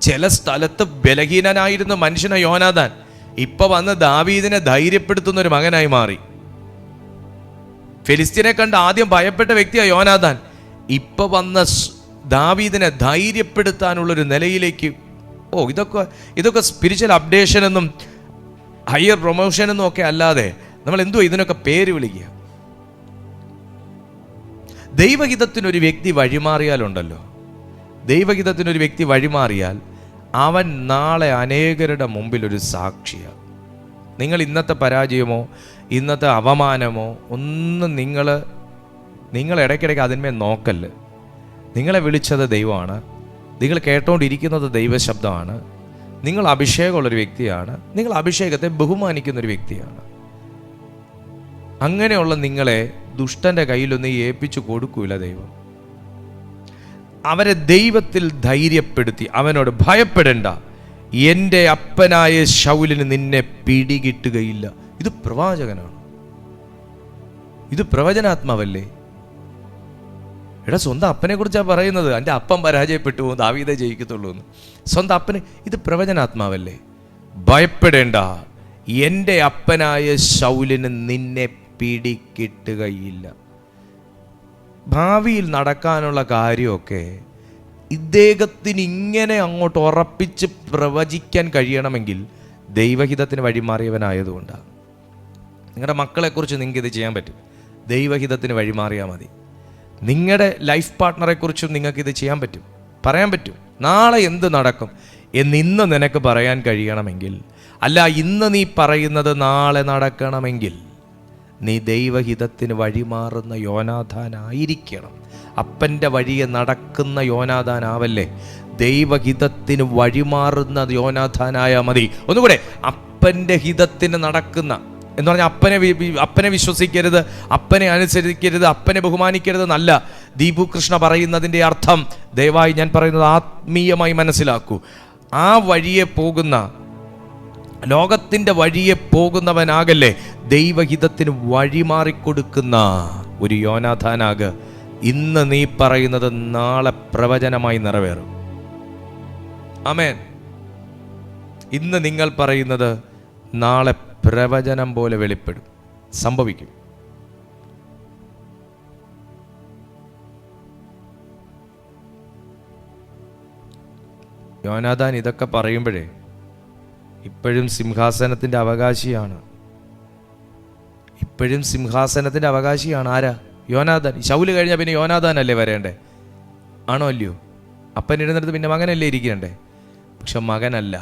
ചില സ്ഥലത്ത് ബലഹീനനായിരുന്ന മനുഷ്യനെ യോനാഥാൻ ഇപ്പൊ വന്ന് ദാവീദിനെ ധൈര്യപ്പെടുത്തുന്ന ഒരു മകനായി മാറി. ഫെലിസ്ത്യനെ കണ്ട് ആദ്യം ഭയപ്പെട്ട വ്യക്തിയാണ് യോനാഥാൻ. ഇപ്പൊ വന്ന ദാവീദിനെ ധൈര്യപ്പെടുത്താനുള്ളൊരു നിലയിലേക്ക്. ഇതൊക്കെ സ്പിരിച്വൽ അപ്ഡേഷൻ എന്നും ഹയർ പ്രൊമോഷൻ എന്നും ഒക്കെ അല്ലാതെ നമ്മൾ എന്തോ ഇതിനൊക്കെ പേര് വിളിക്കുക. ദൈവഹിതത്തിനൊരു വ്യക്തി വഴിമാറിയാലുണ്ടല്ലോ, ദൈവഹിതത്തിനൊരു വ്യക്തി വഴിമാറിയാൽ അവൻ നാളെ അനേകരുടെ മുമ്പിൽ ഒരു സാക്ഷിയാണ്. നിങ്ങൾ ഇന്നത്തെ പരാജയമോ ഇന്നത്തെ അവമാനമോ ഒന്നും നിങ്ങൾ ഇടയ്ക്കിടയ്ക്ക് അതിന്മേൽ നോക്കല്ല്. നിങ്ങളെ വിളിച്ചത് ദൈവമാണ്. നിങ്ങൾ കേട്ടോണ്ടിരിക്കുന്നത് ദൈവശബ്ദമാണ്. നിങ്ങൾ അഭിഷേകമുള്ളൊരു വ്യക്തിയാണ്. നിങ്ങൾ അഭിഷേകത്തെ ബഹുമാനിക്കുന്നൊരു വ്യക്തിയാണ്. അങ്ങനെയുള്ള നിങ്ങളെ ദുഷ്ടൻ്റെ കയ്യിലൊന്നും ഏൽപ്പിച്ചു കൊടുക്കൂല ദൈവം. അവരെ ദൈവത്തിൽ ധൈര്യപ്പെടുത്തി അവനോട്, ഭയപ്പെടേണ്ട, എൻ്റെ അപ്പനായ ശൗലിന് നിന്നെ പിടികിട്ടുകയില്ല. ഇത് പ്രവാചകനാണ്, ഇത് പ്രവചനാത്മാവല്ലേ? എടാ, സ്വന്തം അപ്പനെ കുറിച്ചാണ് പറയുന്നത്. എൻ്റെ അപ്പം പരാജയപ്പെട്ടു പോകും, ദാവീദേ ജയിക്കത്തുള്ളൂ എന്ന്. സ്വന്തം അപ്പന്. ഇത് പ്രവചനാത്മാവല്ലേ? ഭയപ്പെടേണ്ട, എൻ്റെ അപ്പനായ ശൗലിന് നിന്നെ പിടികിട്ടുകയില്ല. ഭാവിയിൽ നടക്കാനുള്ള കാര്യമൊക്കെ ഇദ്ദേഹത്തിന് ഇങ്ങനെ അങ്ങോട്ട് ഉറപ്പിച്ച് പ്രവചിക്കാൻ കഴിയണമെങ്കിൽ ദൈവഹിതത്തിന് വഴിമാറിയവനായതുകൊണ്ടാണ്. നിങ്ങളുടെ മക്കളെക്കുറിച്ച് നിങ്ങൾക്ക് ഇത് ചെയ്യാൻ പറ്റും. ദൈവഹിതത്തിന് വഴിമാറിയാൽ മതി. നിങ്ങളുടെ ലൈഫ് പാർട്ട്ണറെക്കുറിച്ചും നിങ്ങൾക്കിത് ചെയ്യാൻ പറ്റും, പറയാൻ പറ്റും. നാളെ എന്ത് നടക്കും എന്നിന്ന് നിനക്ക് പറയാൻ കഴിയണമെങ്കിൽ, അല്ല ഇന്ന് നീ പറയുന്നത് നാളെ നടക്കണമെങ്കിൽ, നീ ദൈവഹിതത്തിന് വഴിമാറുന്ന യോനാഥാനായിരിക്കണം. അപ്പൻ്റെ വഴിയെ നടക്കുന്ന യോനാഥാനാവല്ലേ, ദൈവഹിതത്തിന് വഴിമാറുന്ന യോനാഥാനായാൽ മതി. ഒന്നുകൂടെ, അപ്പൻ്റെ ഹിതത്തിന് നടക്കുന്ന എന്ന് പറഞ്ഞാൽ അപ്പനെ വിശ്വസിക്കരുത്, അപ്പനെ അനുസരിക്കരുത്, അപ്പനെ ബഹുമാനിക്കരുത് എന്നല്ല ദീപു കൃഷ്ണ പറയുന്നതിൻ്റെ അർത്ഥം. ദയവായി ഞാൻ പറയുന്നത് ആത്മീയമായി മനസ്സിലാക്കൂ. ആ വഴിയെ പോകുന്ന, ലോകത്തിൻ്റെ വഴിയെ പോകുന്നവനാകല്ലേ ദൈവഹിതത്തിന് വഴിമാറിക്കൊടുക്കുന്ന ഒരു യോനാഥാനാക്. ഇന്ന് നീ പറയുന്നത് നാളെ പ്രവചനമായി നിറവേറും. ആമേൻ. ഇന്ന് നിങ്ങൾ പറയുന്നത് നാളെ പ്രവചനം പോലെ വെളിപ്പെടും, സംഭവിക്കും. യോനാഥാൻ ഇതൊക്കെ പറയുമ്പോഴേ ഇപ്പോഴും സിംഹാസനത്തിൻ്റെ അവകാശിയാണ്. ഇപ്പോഴും സിംഹാസനത്തിൻ്റെ അവകാശിയാണ്. ആരാ? യോനാഥാൻ. ശൗല് കഴിഞ്ഞാൽ പിന്നെ യോനാഥാൻ അല്ലേ വരേണ്ടേ? ആണോ അല്ലയോ? അപ്പൻ ഇരുന്നിടത്ത് പിന്നെ മകനല്ലേ ഇരിക്കണ്ടേ? പക്ഷെ മകനല്ല,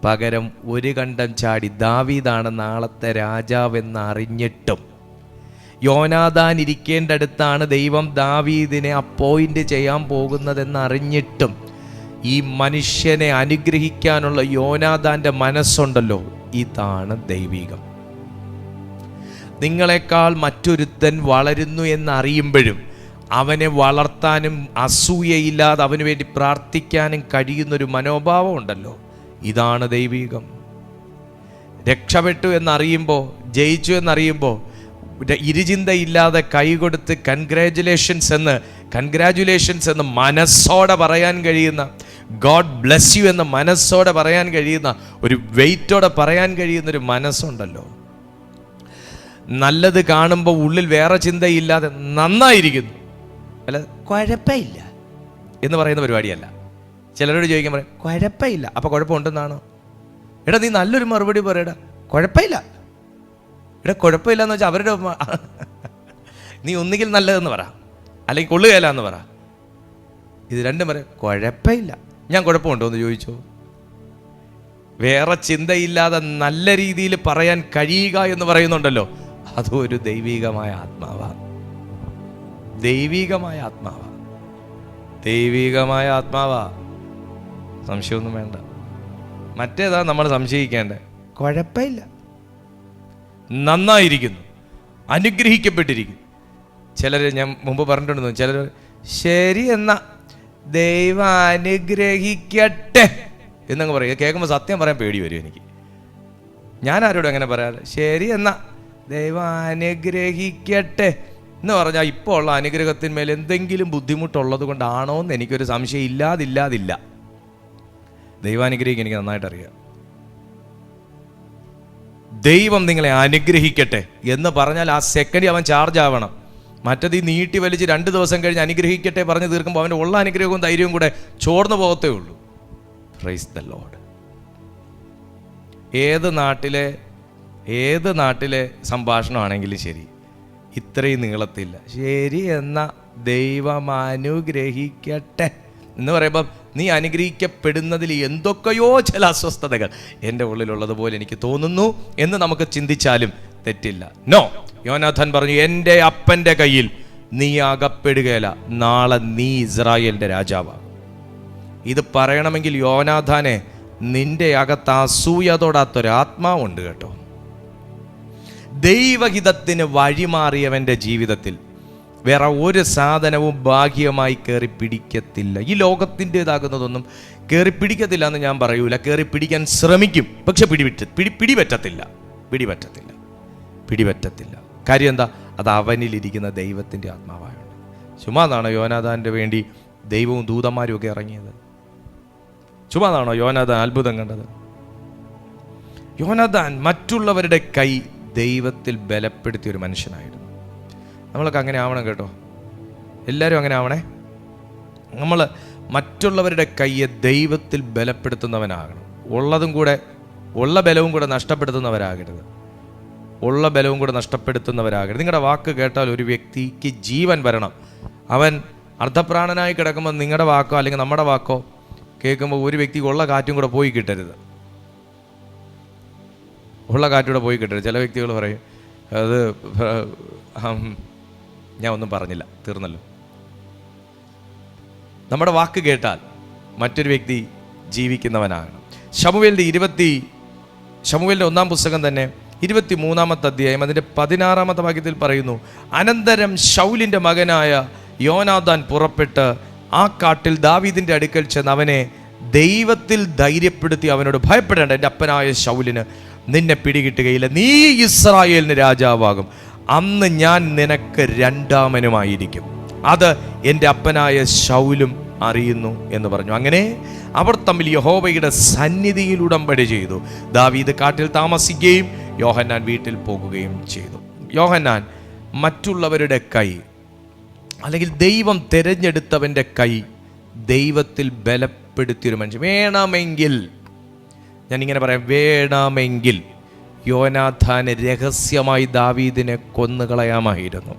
പകരം ഒരു കണ്ടം ചാടി ദാവീദാണ് നാളത്തെ രാജാവെന്ന് അറിഞ്ഞിട്ടും, യോനാഥാൻ ഇരിക്കേണ്ടടുത്താണ് ദൈവം ദാവീദിനെ അപ്പോയിന്റ് ചെയ്യാൻ പോകുന്നതെന്ന് അറിഞ്ഞിട്ടും, ഈ മനുഷ്യനെ അനുഗ്രഹിക്കാനുള്ള യോനാഥാൻ്റെ മനസ്സുണ്ടല്ലോ, ഇതാണ് ദൈവികം. നിങ്ങളെക്കാൾ മറ്റൊരുത്തൻ വളരുന്നു എന്നറിയുമ്പോഴും അവനെ വളർത്താനും അസൂയയില്ലാതെ അവന് വേണ്ടി പ്രാർത്ഥിക്കാനും കഴിയുന്നൊരു മനോഭാവം ഉണ്ടല്ലോ, ഇതാണ് ദൈവികം. രക്ഷപ്പെട്ടു എന്നറിയുമ്പോൾ, ജയിച്ചു എന്നറിയുമ്പോൾ ഇരുചിന്തയില്ലാതെ കൈകൊടുത്ത് കൺഗ്രാജുലേഷൻസ് എന്ന് മനസ്സോടെ പറയാൻ കഴിയുന്ന, ഗോഡ് ബ്ലെസ് യു എന്ന് മനസ്സോടെ പറയാൻ കഴിയുന്ന, ഒരു വെയിറ്റോടെ പറയാൻ കഴിയുന്നൊരു മനസ്സുണ്ടല്ലോ. നല്ലത് കാണുമ്പോൾ ഉള്ളിൽ വേറെ ചിന്തയില്ലാതെ നന്നായിരിക്കുന്നു, അല്ല കുഴപ്പമില്ല എന്ന് പറയുന്ന പരിപാടിയല്ല. ചിലരോട് ചോദിക്കാൻ പറയാം കുഴപ്പമില്ല, അപ്പം കുഴപ്പമുണ്ടെന്നാണോ? എടാ നീ നല്ലൊരു മറുപടി പറയടാ, കുഴപ്പമില്ല. എടാ കുഴപ്പമില്ല എന്ന് വെച്ചാൽ അവരുടെ നീ ഒന്നുകിൽ നല്ലതെന്ന് പറ, അല്ലെങ്കിൽ കൊള്ളുകയില്ല എന്ന് പറ. ഇത് രണ്ടും പറയാം കുഴപ്പമില്ല. ഞാൻ കുഴപ്പമുണ്ടോ എന്ന് ചോദിച്ചോ? വേറെ ചിന്തയില്ലാതെ നല്ല രീതിയിൽ പറയാൻ കഴിയുക എന്ന് പറയുന്നുണ്ടല്ലോ, അതും ഒരു ദൈവികമായ ആത്മാവാണ്. ദൈവികമായ ആത്മാവാ, ദൈവികമായ ആത്മാവാ, സംശയമൊന്നും വേണ്ട. മറ്റേതാ നമ്മൾ സംശയിക്കേണ്ടത്. കുഴപ്പമില്ല, നന്നായിരിക്കുന്നു, അനുഗ്രഹിക്കപ്പെട്ടിരിക്കുന്നു. ചിലർ, ഞാൻ മുമ്പ് പറഞ്ഞിട്ടുണ്ടെന്നു, ചിലർ ശരി എന്നാ ദൈവം അനുഗ്രഹിക്കട്ടെ എന്നങ്ങ് പറയും. കേൾക്കുമ്പോൾ സത്യം പറയാൻ പേടി വരും എനിക്ക്. ഞാൻ ആരോടും അങ്ങനെ പറയാറ്. ശരി എന്നാ ദൈവം അനുഗ്രഹിക്കട്ടെ എന്ന് പറഞ്ഞാൽ ഇപ്പോൾ ഉള്ള അനുഗ്രഹത്തിന്മേൽ എന്തെങ്കിലും ബുദ്ധിമുട്ടുള്ളത് കൊണ്ടാണോ എന്ന് എനിക്കൊരു സംശയം ഇല്ലാതില്ല. ദൈവാനുഗ്രഹിക്കാൻ എനിക്ക് നന്നായിട്ട് അറിയാം. ദൈവം നിങ്ങളെ അനുഗ്രഹിക്കട്ടെ എന്ന് പറഞ്ഞാൽ ആ സെക്കൻഡ് അവൻ ചാർജ് ആവണം. മറ്റത് ഈ നീട്ടി വലിച്ച് 2 ദിവസം കഴിഞ്ഞ് അനുഗ്രഹിക്കട്ടെ പറഞ്ഞ് തീർക്കുമ്പോൾ അവൻ്റെ ഉള്ള അനുഗ്രഹവും ധൈര്യവും കൂടെ ചോർന്നു പോകത്തേ ഉള്ളൂ. Praise the Lord. ഏത് നാട്ടിലെ സംഭാഷണമാണെങ്കിലും ശരി, ഇത്രയും നീളത്തില്ല. ശരി എന്ന ദൈവം അനുഗ്രഹിക്കട്ടെ എന്ന് പറയുമ്പം നീ അനുഗ്രഹിക്കപ്പെടുന്നതിൽ എന്തൊക്കെയോ ചില അസ്വസ്ഥതകൾ എൻ്റെ ഉള്ളിലുള്ളതുപോലെ എനിക്ക് തോന്നുന്നു എന്ന് നമുക്ക് ചിന്തിച്ചാലും തെറ്റില്ല. നോ, യോനാഥാൻ പറഞ്ഞു, എൻ്റെ അപ്പൻ്റെ കയ്യിൽ നീ അകപ്പെടുകയില്ല, നാളെ നീ ഇസ്രായേലിൻ്റെ രാജാവാണ്. ഇത് പറയണമെങ്കിൽ യോനാഥാനെ, നിന്റെ അകത്ത് അസൂയ തൊടാത്തൊരാത്മാവുണ്ട് കേട്ടോ. ദൈവഹിതത്തിന് വഴിമാറിയവൻ്റെ ജീവിതത്തിൽ വേറെ ഒരു സാധനവും ഭാഗ്യമായി കയറി പിടിക്കത്തില്ല. ഈ ലോകത്തിൻ്റെതാകുന്നതൊന്നും കയറി പിടിക്കത്തില്ല എന്ന് ഞാൻ പറയൂല. കയറി പിടിക്കാൻ ശ്രമിക്കും, പക്ഷെ പിടിപറ്റത്തില്ല. കാര്യം എന്താ? അത് അവനിലിരിക്കുന്ന ദൈവത്തിൻ്റെ ആത്മാവായുണ്ട്. ചുമ്മാതാണോ യോനാഥാൻ്റെ വേണ്ടി ദൈവവും ദൂതന്മാരും ഒക്കെ ഇറങ്ങിയത്? ചുമ്മാതാണോ യോനാഥാൻ അത്ഭുതം കണ്ടത്? യോനാഥാൻ മറ്റുള്ളവരുടെ കൈ ദൈവത്തിൽ ബലപ്പെടുത്തിയ ഒരു മനുഷ്യനായിരുന്നു. നമ്മളൊക്കെ അങ്ങനെ ആവണം കേട്ടോ. എല്ലാവരും അങ്ങനെ ആവണേ. നമ്മൾ മറ്റുള്ളവരുടെ കൈയെ ദൈവത്തിൽ ബലപ്പെടുത്തുന്നവനാകണം. ഉള്ള ബലവും കൂടെ നഷ്ടപ്പെടുത്തുന്നവരാകരുത്. നിങ്ങളുടെ വാക്ക് കേട്ടാൽ ഒരു വ്യക്തിക്ക് ജീവൻ വരണം. അവൻ അർദ്ധപ്രാണനായി കിടക്കുമ്പോൾ നിങ്ങളുടെ വാക്കോ അല്ലെങ്കിൽ നമ്മുടെ വാക്കോ കേൾക്കുമ്പോൾ ഒരു വ്യക്തിക്ക് ഉള്ള കാറ്റും കൂടെ പോയി കിട്ടരുത്. ചില വ്യക്തികൾ പറയും, അത് ഞാൻ ഒന്നും പറഞ്ഞില്ല, തീർന്നല്ലോ. നമ്മുടെ വാക്ക് കേട്ടാൽ മറ്റൊരു വ്യക്തി ജീവിക്കുന്നവനാകണം. ശമൂവേലിൻ്റെ 1-ാം പുസ്തകം തന്നെ 23-ാമത്തെ അധ്യായം അതിൻ്റെ 16-ാമത്തെ വാക്യത്തിൽ പറയുന്നു, അനന്തരം ശൗലിൻ്റെ മകനായ യോനാഥാൻ പുറപ്പെട്ട് ആ കാട്ടിൽ ദാവീദിൻ്റെ അടുക്കൽ ചെന്ന് അവനെ ദൈവത്തിൽ ധൈര്യപ്പെടുത്തി അവനോട്, ഭയപ്പെടേണ്ട, എൻ്റെ അപ്പനായ ശൗലിന് നിന്നെ പിടികിട്ടുകയില്ല, നീ ഇസ്രായേലിന് രാജാവാകും, അന്ന് ഞാൻ നിനക്ക് 2ാമനുമായിരിക്കും, അത് എൻ്റെ അപ്പനായ ശൗലും അറിയുന്നു എന്ന് പറഞ്ഞു. അങ്ങനെ അവർ തമ്മിൽ യഹോവയുടെ സന്നിധിയിൽ ഉടമ്പടി ചെയ്തു. ദാവീദ് കാട്ടിൽ താമസിക്കുകയും യോഹന്നാൻ വീട്ടിൽ പോകുകയും ചെയ്തു. യോഹന്നാൻ മറ്റുള്ളവരുടെ കൈ, അല്ലെങ്കിൽ ദൈവം തിരഞ്ഞെടുത്തവൻ്റെ കൈ ദൈവത്തിൽ ബലപ്പെടുത്തിയൊരു മനുഷ്യൻ. വേണമെങ്കിൽ യോനാഥാന് രഹസ്യമായി ദാവീദിനെ കൊന്നുകളയാമായിരുന്നു.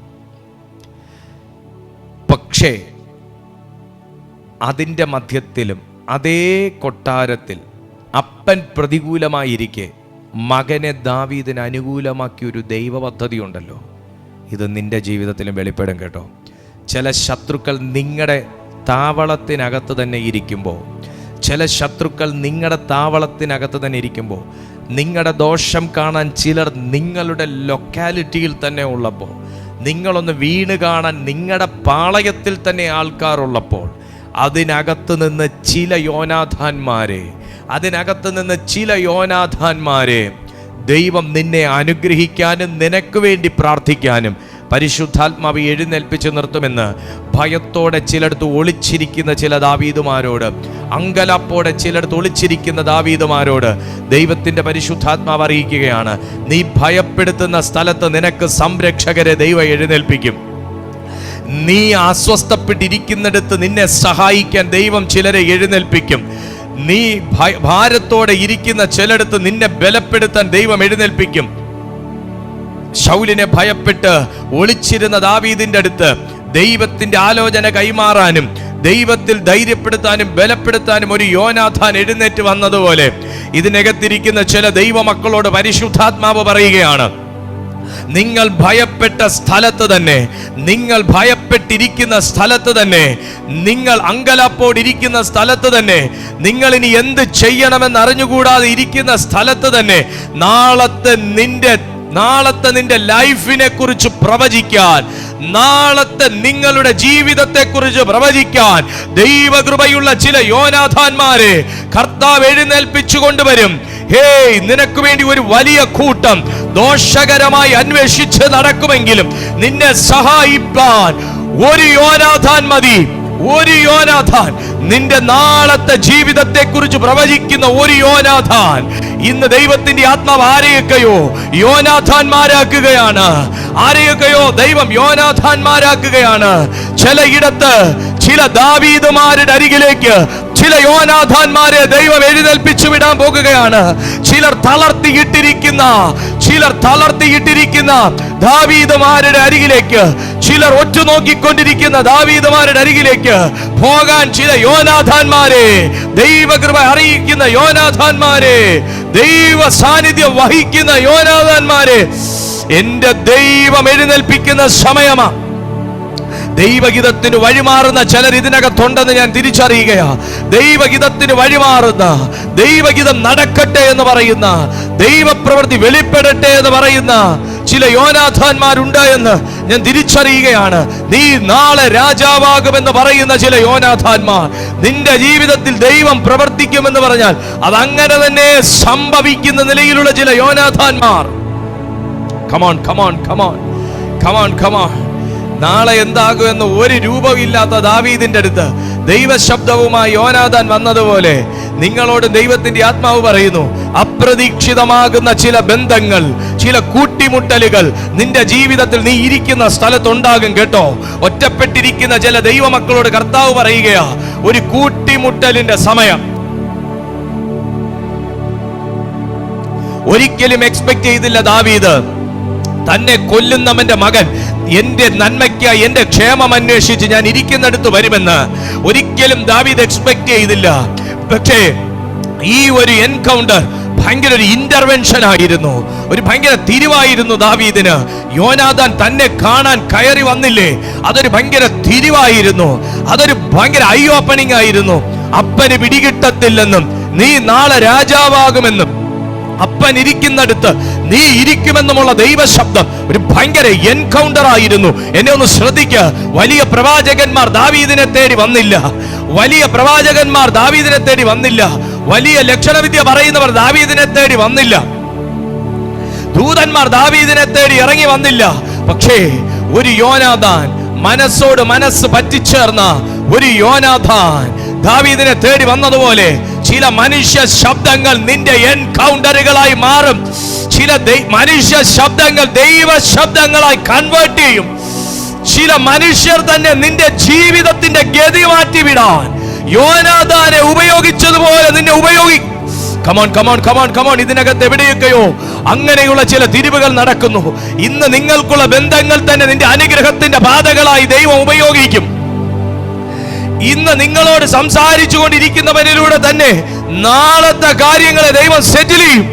പക്ഷേ അതിൻ്റെ മധ്യത്തിലും അതേ കൊട്ടാരത്തിൽ അപ്പൻ പ്രതികൂലമായിരിക്കെ മകനെ ദാവീദിന് അനുകൂലമാക്കിയൊരു ദൈവ പദ്ധതി ഉണ്ടല്ലോ. ഇത് നിന്റെ ജീവിതത്തിലും വെളിപ്പെടും കേട്ടോ. ചില ശത്രുക്കൾ നിങ്ങളുടെ താവളത്തിനകത്ത് തന്നെ ഇരിക്കുമ്പോൾ, നിങ്ങളുടെ ദോഷം കാണാൻ ചിലർ നിങ്ങളുടെ ലൊക്കാലിറ്റിയിൽ തന്നെ ഉള്ളപ്പോൾ, നിങ്ങളൊന്ന് വീണ് കാണാൻ നിങ്ങളുടെ പാളയത്തിൽ തന്നെ ആൾക്കാരുള്ളപ്പോൾ, അതിനകത്ത് നിന്ന് ചില യോനാഥാന്മാരെ ദൈവം നിന്നെ അനുഗ്രഹിക്കാനും നിനക്ക് വേണ്ടി പ്രാർത്ഥിക്കാനും പരിശുദ്ധാത്മാവ് എഴുന്നേൽപ്പിച്ച് നിർത്തുമെന്ന് ഭയത്തോടെ ചിലടത്ത് ഒളിച്ചിരിക്കുന്ന ചില ദാവീദുമാരോട്, അങ്കലാപ്പോടെ ചിലടത്ത് ഒളിച്ചിരിക്കുന്ന ദാവീദുമാരോട് ദൈവത്തിൻ്റെ പരിശുദ്ധാത്മാവ് അറിയിക്കുകയാണ്, നീ ഭയപ്പെടുത്തുന്ന സ്ഥലത്ത് നിനക്ക് സംരക്ഷകരെ ദൈവം എഴുന്നേൽപ്പിക്കും. നീ അസ്വസ്ഥപ്പെട്ടിരിക്കുന്നിടത്ത് നിന്നെ സഹായിക്കാൻ ദൈവം ചിലരെ എഴുന്നേൽപ്പിക്കും. നീ ഭാരത്തോടെ ഇരിക്കുന്ന ചിലടത്ത് നിന്നെ ബലപ്പെടുത്താൻ ദൈവം എഴുന്നേൽപ്പിക്കും. ശൗലിനെ ഭയപ്പെട്ട് ഒളിച്ചിരുന്ന ദാവീദിന്റെ അടുത്ത് ദൈവത്തിന്റെ ആലോചന കൈമാറാനും ദൈവത്തിൽ ധൈര്യപ്പെടുത്താനും ബലപ്പെടുത്താനും ഒരു യോനാഥാൻ എഴുന്നേറ്റ് വന്നതുപോലെ ഇതിനകത്തിരിക്കുന്ന ചില ദൈവമക്കളോട് പരിശുദ്ധാത്മാവ് പറയുകയാണ്, നിങ്ങൾ ഭയപ്പെട്ട സ്ഥലത്ത് തന്നെ, നിങ്ങൾ ഭയപ്പെട്ടിരിക്കുന്ന സ്ഥലത്ത് തന്നെ, നിങ്ങൾ അങ്കലാപ്പോടിരിക്കുന്ന സ്ഥലത്ത് തന്നെ, നിങ്ങൾ ഇനി എന്ത് ചെയ്യണമെന്ന് അറിഞ്ഞുകൂടാതെ ഇരിക്കുന്ന സ്ഥലത്ത് തന്നെ നാളത്തെ നിന്റെ ലൈഫിനെ കുറിച്ച് പ്രവചിക്കാൻ, നാളത്തെ നിങ്ങളുടെ ജീവിതത്തെ കുറിച്ച് പ്രവചിക്കാൻ ദൈവകൃപയുള്ള ചില യോനാഥാന്മാരെ കർത്താവ് എഴുന്നേൽപ്പിച്ചു കൊണ്ടുവരും. ഹേയ്, നിനക്ക് വേണ്ടി ഒരു വലിയ കൂട്ടം ദോഷകരമായി അന്വേഷിച്ച് നടക്കുമെങ്കിലും നിന്നെ സഹായിപ്പാൻ ഒരു യോനാഥാൻ മതി. ഒരു യോനാഥാൻ, നിന്റെ നാളത്തെ ജീവിതത്തെ കുറിച്ച് പ്രവചിക്കുന്ന ഒരു യോനാഥാൻ. ഇന്ന് ദൈവത്തിന്റെ ആത്മാവ് ആരെയൊക്കെയോ യോനാഥാന്മാരാക്കുകയാണ്, ആരെയൊക്കെയോ ദൈവം യോനാഥാന്മാരാക്കുകയാണ്. ചിലയിടത്ത് ചില ദാവീദുമാരുടെ അരികിലേക്ക് ചില യോനാഥാന്മാരെ ദൈവം എഴുന്നേൽപ്പിച്ചു വിടാൻ പോകുകയാണ്. ചിലർ തളർത്തിയിട്ടിരിക്കുന്ന ദാവീദുമാരുടെ അരികിലേക്ക്, ചിലർ ഒറ്റുനോക്കിക്കൊണ്ടിരിക്കുന്ന ദാവീദുമാരുടെ അരികിലേക്ക് പോകാൻ ചില യോനാഥാന്മാരെ, ദൈവകൃപ അറിയിക്കുന്ന യോനാഥാന്മാരെ, ദൈവ സാന്നിധ്യം വഹിക്കുന്ന യോനാഥാന്മാരെ എന്റെ ദൈവം എഴുന്നേൽപ്പിക്കുന്ന സമയമാ. ദൈവഗീതത്തിന് വഴിമാറുന്ന ചിലർ ഇതിനകത്തുണ്ടെന്ന് ഞാൻ തിരിച്ചറിയുകയാ. ദൈവഗീതത്തിന് വഴിമാറുന്ന, ദൈവഗീതം നടക്കട്ടെ എന്ന് പറയുന്ന, ദൈവപ്രവൃത്തി വെളിപ്പെടട്ടെ എന്ന് പറയുന്ന ചില യോനാഥാന്മാരുണ്ട് എന്ന് ഞാൻ തിരിച്ചറിയുകയാണ്. നീ നാളെ രാജാവാകുമെന്ന് പറയുന്ന ചില യോനാഥാന്മാർ, നിന്റെ ജീവിതത്തിൽ ദൈവം പ്രവർത്തിക്കുമെന്ന് പറഞ്ഞാൽ അതങ്ങനെ തന്നെ സംഭവിക്കുന്ന നിലയിലുള്ള ചില യോനാഥാന്മാർ. Come on come on come on come on come on. നാളെ എന്താകുമെന്ന് ഒരു രൂപമില്ലാത്ത ദാവീദിന്റെ അടുത്ത് ദൈവശബ്ദവുമായി യോനാഥാൻ വന്നതുപോലെ നിങ്ങളോട് ദൈവത്തിന്റെ ആത്മാവ് പറയുന്നു, അപ്രതീക്ഷിതമാകുന്ന ചില ബന്ധങ്ങൾ, ചില കൂട്ടിമുട്ടലുകൾ നിന്റെ ജീവിതത്തിൽ നീ ഇരിക്കുന്ന സ്ഥലത്തുണ്ടാകും കേട്ടോ. ഒറ്റപ്പെട്ടിരിക്കുന്ന ചില ദൈവമക്കളോട് കർത്താവ് പറയുകയാ, ഒരു കൂട്ടിമുട്ടലിന്റെ സമയം. ഒരിക്കലും എക്സ്പെക്ട് ചെയ്തില്ല ദാവീദ് തന്നെ കൊല്ലുന്നവന്റെ മകൻ എന്റെ നന്മയ്ക്കായി, എന്റെ ക്ഷേമം അന്വേഷിച്ച് ഞാൻ ഇരിക്കുന്നിടത്ത് വരുമെന്ന് ഒരിക്കലും ദാവീദ് എക്സ്പെക്ട് ചെയ്തില്ല. പക്ഷേ ഈ ഒരു എൻകൗണ്ടർ ഭയങ്കര ഒരു ഇന്റർവെൻഷൻ ആയിരുന്നു, ഒരു ഭയങ്കര തിരിവായിരുന്നു ദാവീദിന്. യോനാഥാൻ തന്നെ കാണാൻ കയറി വന്നില്ലേ, അതൊരു ഭയങ്കര തിരിവായിരുന്നു, അതൊരു ഭയങ്കര ഐ ഓപ്പണിംഗ് ആയിരുന്നു. അപ്പന് പിടികിട്ടത്തില്ലെന്നും നീ നാളെ രാജാവാകുമെന്നും അപ്പൻ ഇരിക്കുന്നിടത്ത് നീ ഇരിക്കുമെന്നുമുള്ള ദൈവശബ്ദം ഒരു ഭയങ്കര എൻകൗണ്ടർ ആയിരുന്നു. എന്നെ ഒന്ന് ശ്രദ്ധിക്കുക, വലിയ പ്രവാചകന്മാർ ദാവീദിനെ തേടി വന്നില്ല, വലിയ പ്രവാചകന്മാർ ദാവീദിനെ തേടി വന്നില്ല, വലിയ ലക്ഷണവിദ്യ പറയുന്നവർ ദാവീദിനെ തേടി വന്നില്ല, ദൂതന്മാർ ദാവീദിനെ തേടി ഇറങ്ങി വന്നില്ല. പക്ഷേ ഒരു യോനാഥാൻ, മനസ്സോട് മനസ്സ് പറ്റിച്ചേർന്ന ഒരു യോനാഥാൻ ദാവീദിനെ തേടി വന്നതുപോലെ ചില മനുഷ്യ ശബ്ദങ്ങൾ നിന്റെ എൻകൗണ്ടറുകളായി മാറും. ചില മനുഷ്യ ശബ്ദങ്ങൾ ദൈവ ശബ്ദങ്ങളായി കൺവേർട്ട് ചെയ്യും. ചില മനുഷ്യർ തന്നെ നിന്റെ ജീവിതത്തിന്റെ ഗതി മാറ്റിവിടാൻ യോനാഥാനെ ഉപയോഗിച്ചതുപോലെ നിന്നെ ഉപയോഗിക്കും. Come on come on come on come on. ഇതിനകത്ത് എവിടെയൊക്കെയോ അങ്ങനെയുള്ള ചില തിരിവുകൾ നടക്കുന്നു. ഇന്ന് നിങ്ങൾക്കുള്ള ബന്ധങ്ങൾ തന്നെ നിന്റെ അനുഗ്രഹത്തിന്റെ പാതകളായി ദൈവം ഉപയോഗിക്കും. ഇന്ന് നിങ്ങളോട് സംസാരിച്ചു കൊണ്ടിരിക്കുന്നവരിലൂടെ തന്നെ നാളത്തെ കാര്യങ്ങളെ ദൈവം സെറ്റിൽ ചെയ്യും.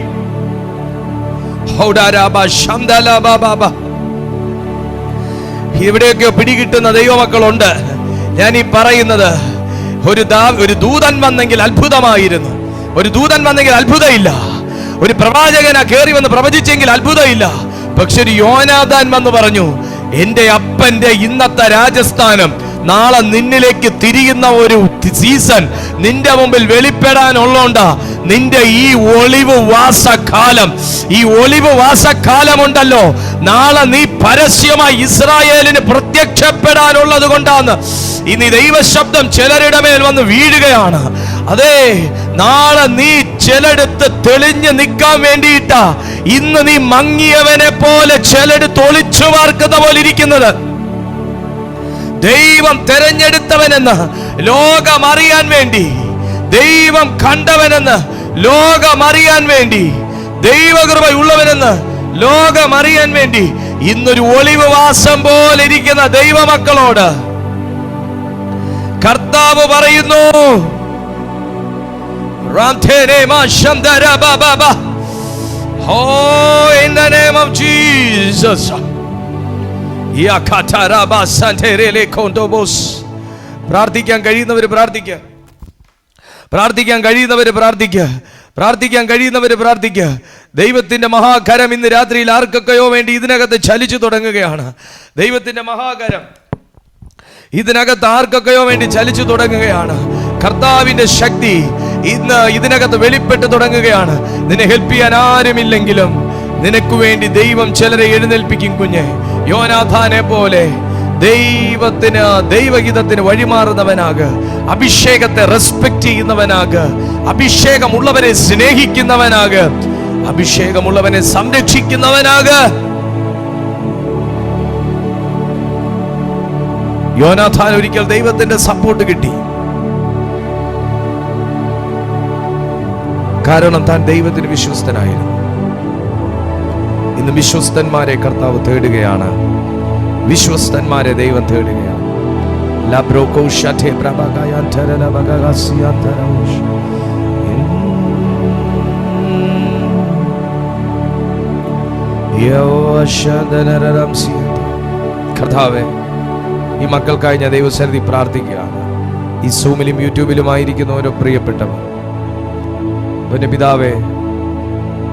ഇവിടെയൊക്കെ പിടികിട്ടുന്ന ദൈവമക്കളുണ്ട്. ഞാൻ ഈ പറയുന്നത്, ഒരു ദൂതൻ വന്നെങ്കിൽ അത്ഭുതമായിരുന്നു, ഒരു ദൂതൻ വന്നെങ്കിൽ അത്ഭുതമില്ല, ഒരു പ്രവാചകന കയറി വന്ന് പ്രവചിച്ചെങ്കിൽ അത്ഭുതമില്ല. പക്ഷെ ഒരു യോനാഥാൻ വന്ന് പറഞ്ഞു, എന്റെ അപ്പന്റെ ഇന്നത്തെ രാജസ്ഥാനം നാളെ നിന്നിലേക്ക് തിരിയുന്ന ഒരു സീസൺ നിന്റെ മുമ്പിൽ വെളിപ്പെടാനുള്ളോണ്ടാ. നിന്റെ ഈ ഒളിവ് വാസകാലം, ഈ ഒളിവ് വാസകാലമുണ്ടല്ലോ, നാളെ നീ പരസ്യമായി ഇസ്രായേലിന് പ്രത്യക്ഷപ്പെടാനുള്ളത് കൊണ്ടാണ് ഇനി ദൈവശബ്ദം ചിലരുടെ മേൽ വന്ന് വീഴുകയാണ്. അതെ, നാളെ നീ ചിലടുത്ത് തെളിഞ്ഞു നിൽക്കാൻ വേണ്ടിയിട്ടാ ഇന്ന് നീ മങ്ങിയവനെ പോലെ ചിലടുത്ത് ഒളിച്ചു വാർക്കുന്ന പോലെ ഇരിക്കുന്നത്. ദൈവം തെരഞ്ഞെടുത്തവനെന്ന് ലോകം അറിയാൻ വേണ്ടി, ദൈവം കണ്ടവനെന്ന് ലോകം അറിയാൻ വേണ്ടി, ദൈവകൃപയുള്ളവനെന്ന് ലോകം അറിയാൻ വേണ്ടി ഇന്നൊരു ഒളിവ് വാസം പോലെ ഇരിക്കുന്ന ദൈവമക്കളോട് കർത്താവ് പറയുന്നു, oh, in the name of Jesus. പ്രാർത്ഥിക്കാൻ കഴിയുന്നവർ പ്രാർത്ഥിക്കുക, പ്രാർത്ഥിക്കാൻ കഴിയുന്നവർ പ്രാർത്ഥിക്കുക, പ്രാർത്ഥിക്കാൻ കഴിയുന്നവർ പ്രാർത്ഥിക്കുക. ദൈവത്തിന്റെ മഹാകരം ഇന്ന് രാത്രിയിൽ ആർക്കൊക്കെയോ വേണ്ടി ഇതിനകത്ത് ചലിച്ചു തുടങ്ങുകയാണ്. ദൈവത്തിന്റെ മഹാകരം ഇതിനകത്ത് ആർക്കൊക്കെയോ വേണ്ടി ചലിച്ചു തുടങ്ങുകയാണ്. കർത്താവിന്റെ ശക്തി ഇന്ന് ഇതിനകത്ത് വെളിപ്പെട്ട് തുടങ്ങുകയാണ്. നിന്നെ ഹെൽപ്പ് ചെയ്യാൻ ആരുമില്ലെങ്കിലും നിനക്ക് വേണ്ടി ദൈവം ചിലരെ എഴുന്നേൽപ്പിക്കും. കുഞ്ഞെ, യോനാഥാനെ പോലെ ദൈവഹിതത്തിന് വഴിമാറുന്നവനാക്, അഭിഷേകത്തെ റെസ്പെക്ട് ചെയ്യുന്നവനാക്, അഭിഷേകമുള്ളവരെ സ്നേഹിക്കുന്നവനാക്, അഭിഷേകമുള്ളവനെ സംരക്ഷിക്കുന്നവനാക്. യോനാഥാൻ ഒരിക്കൽ ദൈവത്തിന്റെ സപ്പോർട്ട് കിട്ടി. കാരണം താൻ ദൈവത്തിന് വിശ്വസ്തനായിരുന്നു. ഇന്ന് വിശ്വസ്തന്മാരെ കർത്താവ് തേടുകയാണ്. വിശ്വസ്തന്മാരെ ദൈവം തേടുകയാണ്. കർത്താവേ, ഈ മക്കൾക്കായി ഞാൻ ദൈവസന്നിധി പ്രാർത്ഥിക്കുകയാണ്. ഈ സൂമിലും യൂട്യൂബിലുമായിരിക്കുന്ന ഓരോ പ്രിയപ്പെട്ടവർ, പിന്നെ പിതാവേ,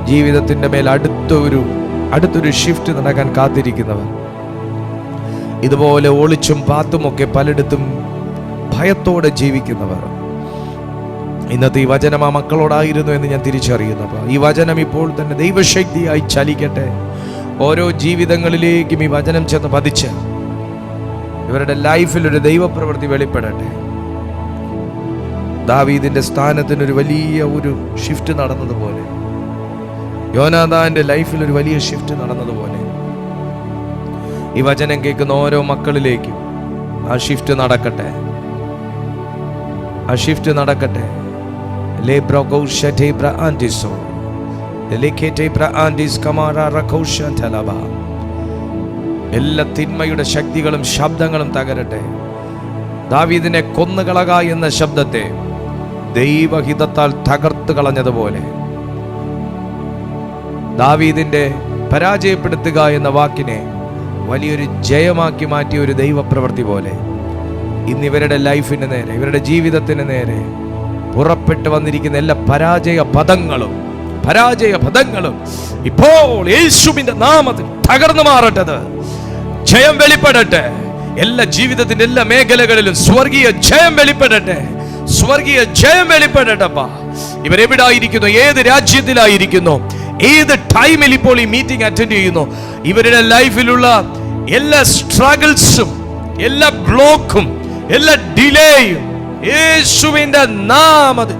ജീവിതത്തിന്റെ മേൽ അടുത്തൊരു ഷിഫ്റ്റ് നടക്കാൻ കാത്തിരിക്കുന്നവർ, ഇതുപോലെ ഒളിച്ചും പാത്തുമൊക്കെ പലയിടത്തും ഭയത്തോടെ ജീവിക്കുന്നവർ, ഇന്നത്തെ ഈ വചനം ആ മക്കളോടായിരുന്നു എന്ന് ഞാൻ തിരിച്ചറിയുന്നു. ഈ വചനം ഇപ്പോൾ തന്നെ ദൈവശക്തിയായി ചലിക്കട്ടെ. ഓരോ ജീവിതങ്ങളിലേക്കും ഈ വചനം ചെന്ന് പതിച്ച് ഇവരുടെ ലൈഫിൽ ഒരു ദൈവപ്രവൃത്തി വെളിപ്പെടട്ടെ. ദാവീദിന്റെ സ്ഥാനത്തിനൊരു വലിയ ഷിഫ്റ്റ് നടന്നതുപോലെ, യോനാഥാന്റെ ലൈഫിൽ ഒരു വലിയ ഷിഫ്റ്റ് നടന്നതുപോലെ, ഈ വചനം കേൾക്കുന്ന ഓരോ മക്കളിലേക്കും ആ ഷിഫ്റ്റ് നടക്കട്ടെ. ആ ഷിഫ്റ്റ് നടക്കട്ടെ. എല്ലാ തിന്മയുടെ ശക്തികളും ശബ്ദങ്ങളും തകരട്ടെ. ദാവീദിനെ കൊന്നുകളക എന്ന ശബ്ദത്തെ ദൈവഹിതത്താൽ തകർത്ത് കളഞ്ഞതുപോലെ, ദാവീദിന്റെ പരാജയപ്പെടുത്തുക എന്ന വാക്കിനെ വലിയൊരു ജയമാക്കി മാറ്റിയ ഒരു ദൈവപ്രവൃത്തി പോലെ ഇന്നിവരുടെ ലൈഫിന് നേരെ, ഇവരുടെ ജീവിതത്തിന് നേരെ പുറപ്പെട്ടു വന്നിരിക്കുന്ന എല്ലാ പരാജയ പദങ്ങളും ഇപ്പോൾ യേശുവിന്റെ നാമത്തിൽ തകർന്നു മാറട്ടെ. ജയം വെളിപ്പെടട്ടെ. എല്ലാ ജീവിതത്തിന്റെ എല്ലാ മേഖലകളിലും സ്വർഗീയ ജയം വെളിപ്പെടട്ടെ. സ്വർഗീയ ജയം വെളിപ്പെടട്ടപ്പാ. ഇവരെവിടായിരിക്കുന്നു, ഏത് രാജ്യത്തിലായിരിക്കുന്നു, ഏത് ടൈമിൽ ഇപ്പോൾ ഈ മീറ്റിംഗ് അറ്റൻഡ് ചെയ്യുന്നു, ഇവരുടെ ലൈഫിലുള്ള എല്ലാ സ്ട്രഗിൾസും, എല്ലാ ബ്ലോക്കും, എല്ലാ ഡിലേയും യേശുവിന്റെ നാമത്തിൽ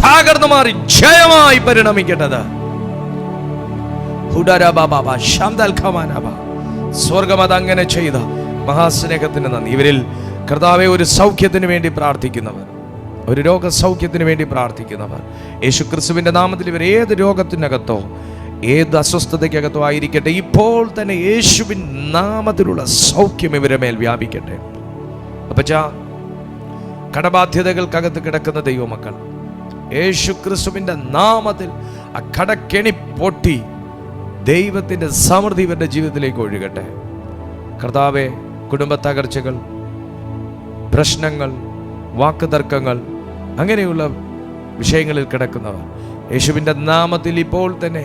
തകർന്നു മാറി ജയമായി പരിണമിക്കേണ്ടത്. സ്വർഗം അതങ്ങനെ ചെയ്ത മഹാസ്നേഹത്തിന് നന്ദി. ഇവരിൽ കർത്താവേ, ഒരു സൗഖ്യത്തിന് വേണ്ടി പ്രാർത്ഥിക്കുന്നവർ, ഒരു രോഗസൗഖ്യത്തിന് വേണ്ടി പ്രാർത്ഥിക്കുന്നവർ, യേശു ക്രിസ്തുവിന്റെ നാമത്തിൽ ഇവർ ഏത് രോഗത്തിനകത്തോ ഏത് അസ്വസ്ഥതയ്ക്കകത്തോ ആയിരിക്കട്ടെ, ഇപ്പോൾ തന്നെ യേശുവിൻ നാമത്തിലുള്ള സൗഖ്യം ഇവരെ മേൽ വ്യാപിക്കട്ടെ. അപ്പച്ചാ, കടബാധ്യതകൾക്കകത്ത് കിടക്കുന്ന ദൈവമക്കൾ, യേശു ക്രിസ്തുവിന്റെ നാമത്തിൽ ആ കടക്കെണി പൊട്ടി ദൈവത്തിന്റെ സമൃദ്ധി ഇവരുടെ ജീവിതത്തിലേക്ക് ഒഴുകട്ടെ. കർത്താവേ, കുടുംബ തകർച്ചകൾ, പ്രശ്നങ്ങൾ, വാക്കുതർക്കങ്ങൾ, അങ്ങനെയുള്ള വിഷയങ്ങളിൽ കിടക്കുന്നവർ, യേശുവിന്റെ നാമത്തിൽ ഇപ്പോൾ തന്നെ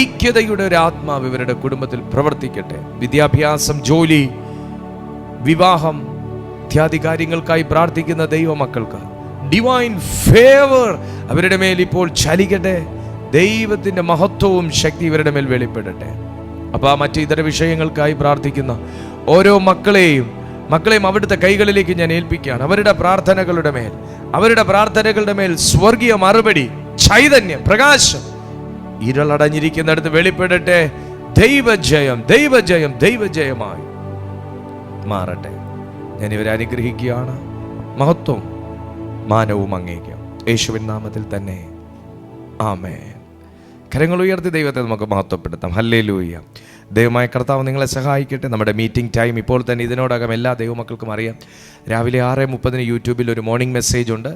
ഐക്യതയുടെ ഒരു ആത്മാവ് ഇവരുടെ കുടുംബത്തിൽ പ്രവർത്തിക്കട്ടെ. വിദ്യാഭ്യാസം, ജോലി, വിവാഹം ഇത്യാദി കാര്യങ്ങൾക്കായി പ്രാർത്ഥിക്കുന്ന ദൈവമക്കൾക്ക് ഡിവൈൻ ഫേവർ അവരുടെ മേൽ ഇപ്പോൾ ചലിക്കട്ടെ. ദൈവത്തിന്റെ മഹത്വവും ശക്തി ഇവരുടെ മേൽ വെളിപ്പെടട്ടെ. അപ്പോൾ മറ്റു ഇതര വിഷയങ്ങൾക്കായി പ്രാർത്ഥിക്കുന്ന ഓരോ മക്കളെയും അവിടുത്തെ കൈകളിലേക്ക് ഞാൻ ഏൽപ്പിക്കുകയാണ്. അവരുടെ പ്രാർത്ഥനകളുടെ മേൽ സ്വർഗീയ മറുപടി, ചൈതന്യം, പ്രകാശം ഇരുളടഞ്ഞിരിക്കുന്നിടത്ത് വെളിപ്പെടട്ടെ. ദൈവജയമായി മാറട്ടെ. ഞാൻ ഇവരെ അനുഗ്രഹിക്കുകയാണ്. മഹത്വം മാനവും അങ്ങേക്ക് യേശുവിൻ നാമത്തിൽ തന്നെ, ആമേൻ. കരങ്ങൾ ഉയർത്തി ദൈവത്തെ നമുക്ക് മഹത്വപ്പെടുത്താം. ഹല്ലേലൂയ. ദൈവമായ കർത്താവ് നിങ്ങളെ സഹായിക്കട്ടെ. നമ്മുടെ മീറ്റിംഗ് ടൈം ഇപ്പോൾ തന്നെ ഇതിനോടകം എല്ലാ ദൈവമക്കൾക്കും അറിയാം. രാവിലെ 6:30 യൂട്യൂബിൽ ഒരു മോർണിംഗ് മെസ്സേജ് ഉണ്ട്.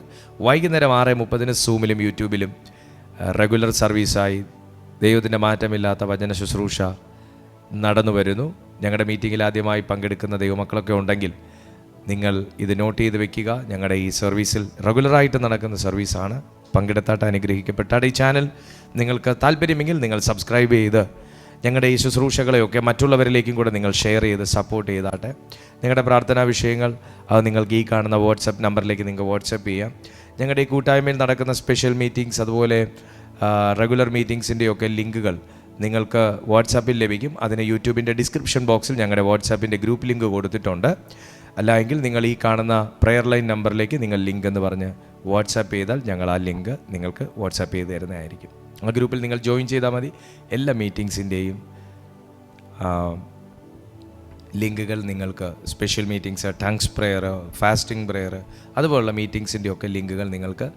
വൈകുന്നേരം 6:30 സൂമിലും യൂട്യൂബിലും റെഗുലർ സർവീസായി ദൈവത്തിൻ്റെ മാറ്റമില്ലാത്ത വചന ശുശ്രൂഷ നടന്നു വരുന്നു. ഞങ്ങളുടെ മീറ്റിങ്ങിൽ ആദ്യമായി പങ്കെടുക്കുന്ന ദൈവമക്കളൊക്കെ ഉണ്ടെങ്കിൽ നിങ്ങൾ ഇത് നോട്ട് ചെയ്ത് വെക്കുക. ഞങ്ങളുടെ ഈ സർവീസിൽ റെഗുലറായിട്ട് നടക്കുന്ന സർവീസാണ്. പങ്കെടുത്താട്ട് അനുഗ്രഹിക്കപ്പെട്ടാട്ട് ഈ ചാനൽ നിങ്ങൾക്ക് താല്പര്യമെങ്കിൽ നിങ്ങൾ സബ്സ്ക്രൈബ് ചെയ്ത് ഞങ്ങളുടെ ഈ ശുശ്രൂഷകളെയൊക്കെ മറ്റുള്ളവരിലേക്കും കൂടെ നിങ്ങൾ ഷെയർ ചെയ്ത് സപ്പോർട്ട് ചെയ്താട്ടെ. നിങ്ങളുടെ പ്രാർത്ഥനാ വിഷയങ്ങൾ അത് നിങ്ങൾക്ക് ഈ കാണുന്ന വാട്സപ്പ് നമ്പറിലേക്ക് നിങ്ങൾക്ക് വാട്സപ്പ് ചെയ്യാം. ഞങ്ങളുടെ ഈ കൂട്ടായ്മയിൽ നടക്കുന്ന സ്പെഷ്യൽ മീറ്റിങ്സ് അതുപോലെ റെഗുലർ മീറ്റിങ്സിൻ്റെയൊക്കെ ലിങ്കുകൾ നിങ്ങൾക്ക് വാട്സാപ്പിൽ ലഭിക്കും. അതിന് യൂട്യൂബിൻ്റെ ഡിസ്ക്രിപ്ഷൻ ബോക്സിൽ ഞങ്ങളുടെ വാട്സാപ്പിൻ്റെ ഗ്രൂപ്പ് ലിങ്ക് കൊടുത്തിട്ടുണ്ട്. അല്ല എങ്കിൽ നിങ്ങൾ ഈ കാണുന്ന പ്രെയർ ലൈൻ നമ്പറിലേക്ക് നിങ്ങൾ ലിങ്ക് എന്ന് പറഞ്ഞ് വാട്സാപ്പ് ചെയ്താൽ ഞങ്ങൾ ആ ലിങ്ക് നിങ്ങൾക്ക് വാട്സാപ്പ് ചെയ്ത് തരുന്നതായിരിക്കും. ആ ഗ്രൂപ്പിൽ നിങ്ങൾ ജോയിൻ ചെയ്താൽ മതി. എല്ലാ മീറ്റിങ്സിൻ്റെയും ലിങ്കുകൾ നിങ്ങൾക്ക്, special meetings, tongues prayer, fasting prayer അതുപോലുള്ള മീറ്റിങ്സിൻ്റെയൊക്കെ ലിങ്കുകൾ നിങ്ങൾക്ക്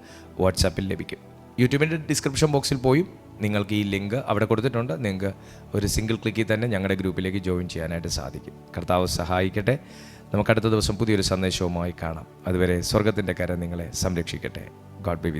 വാട്സാപ്പിൽ ലഭിക്കും. യൂട്യൂബിൻ്റെ ഡിസ്ക്രിപ്ഷൻ ബോക്സിൽ പോയി നിങ്ങൾക്ക് ഈ ലിങ്ക് അവിടെ കൊടുത്തിട്ടുണ്ട്. നിങ്ങൾക്ക് ഒരു സിംഗിൾ ക്ലിക്കിൽ തന്നെ ഞങ്ങളുടെ ഗ്രൂപ്പിലേക്ക് ജോയിൻ ചെയ്യാനായിട്ട് സാധിക്കും. കർത്താവ് സഹായിക്കട്ടെ. നമുക്ക് അടുത്ത ദിവസം പുതിയൊരു സന്ദേശവുമായി കാണാം. അതുവരെ സ്വർഗത്തിൻ്റെ കരം നിങ്ങളെ സംരക്ഷിക്കട്ടെ. ഗോഡ് ബി വിത്ത്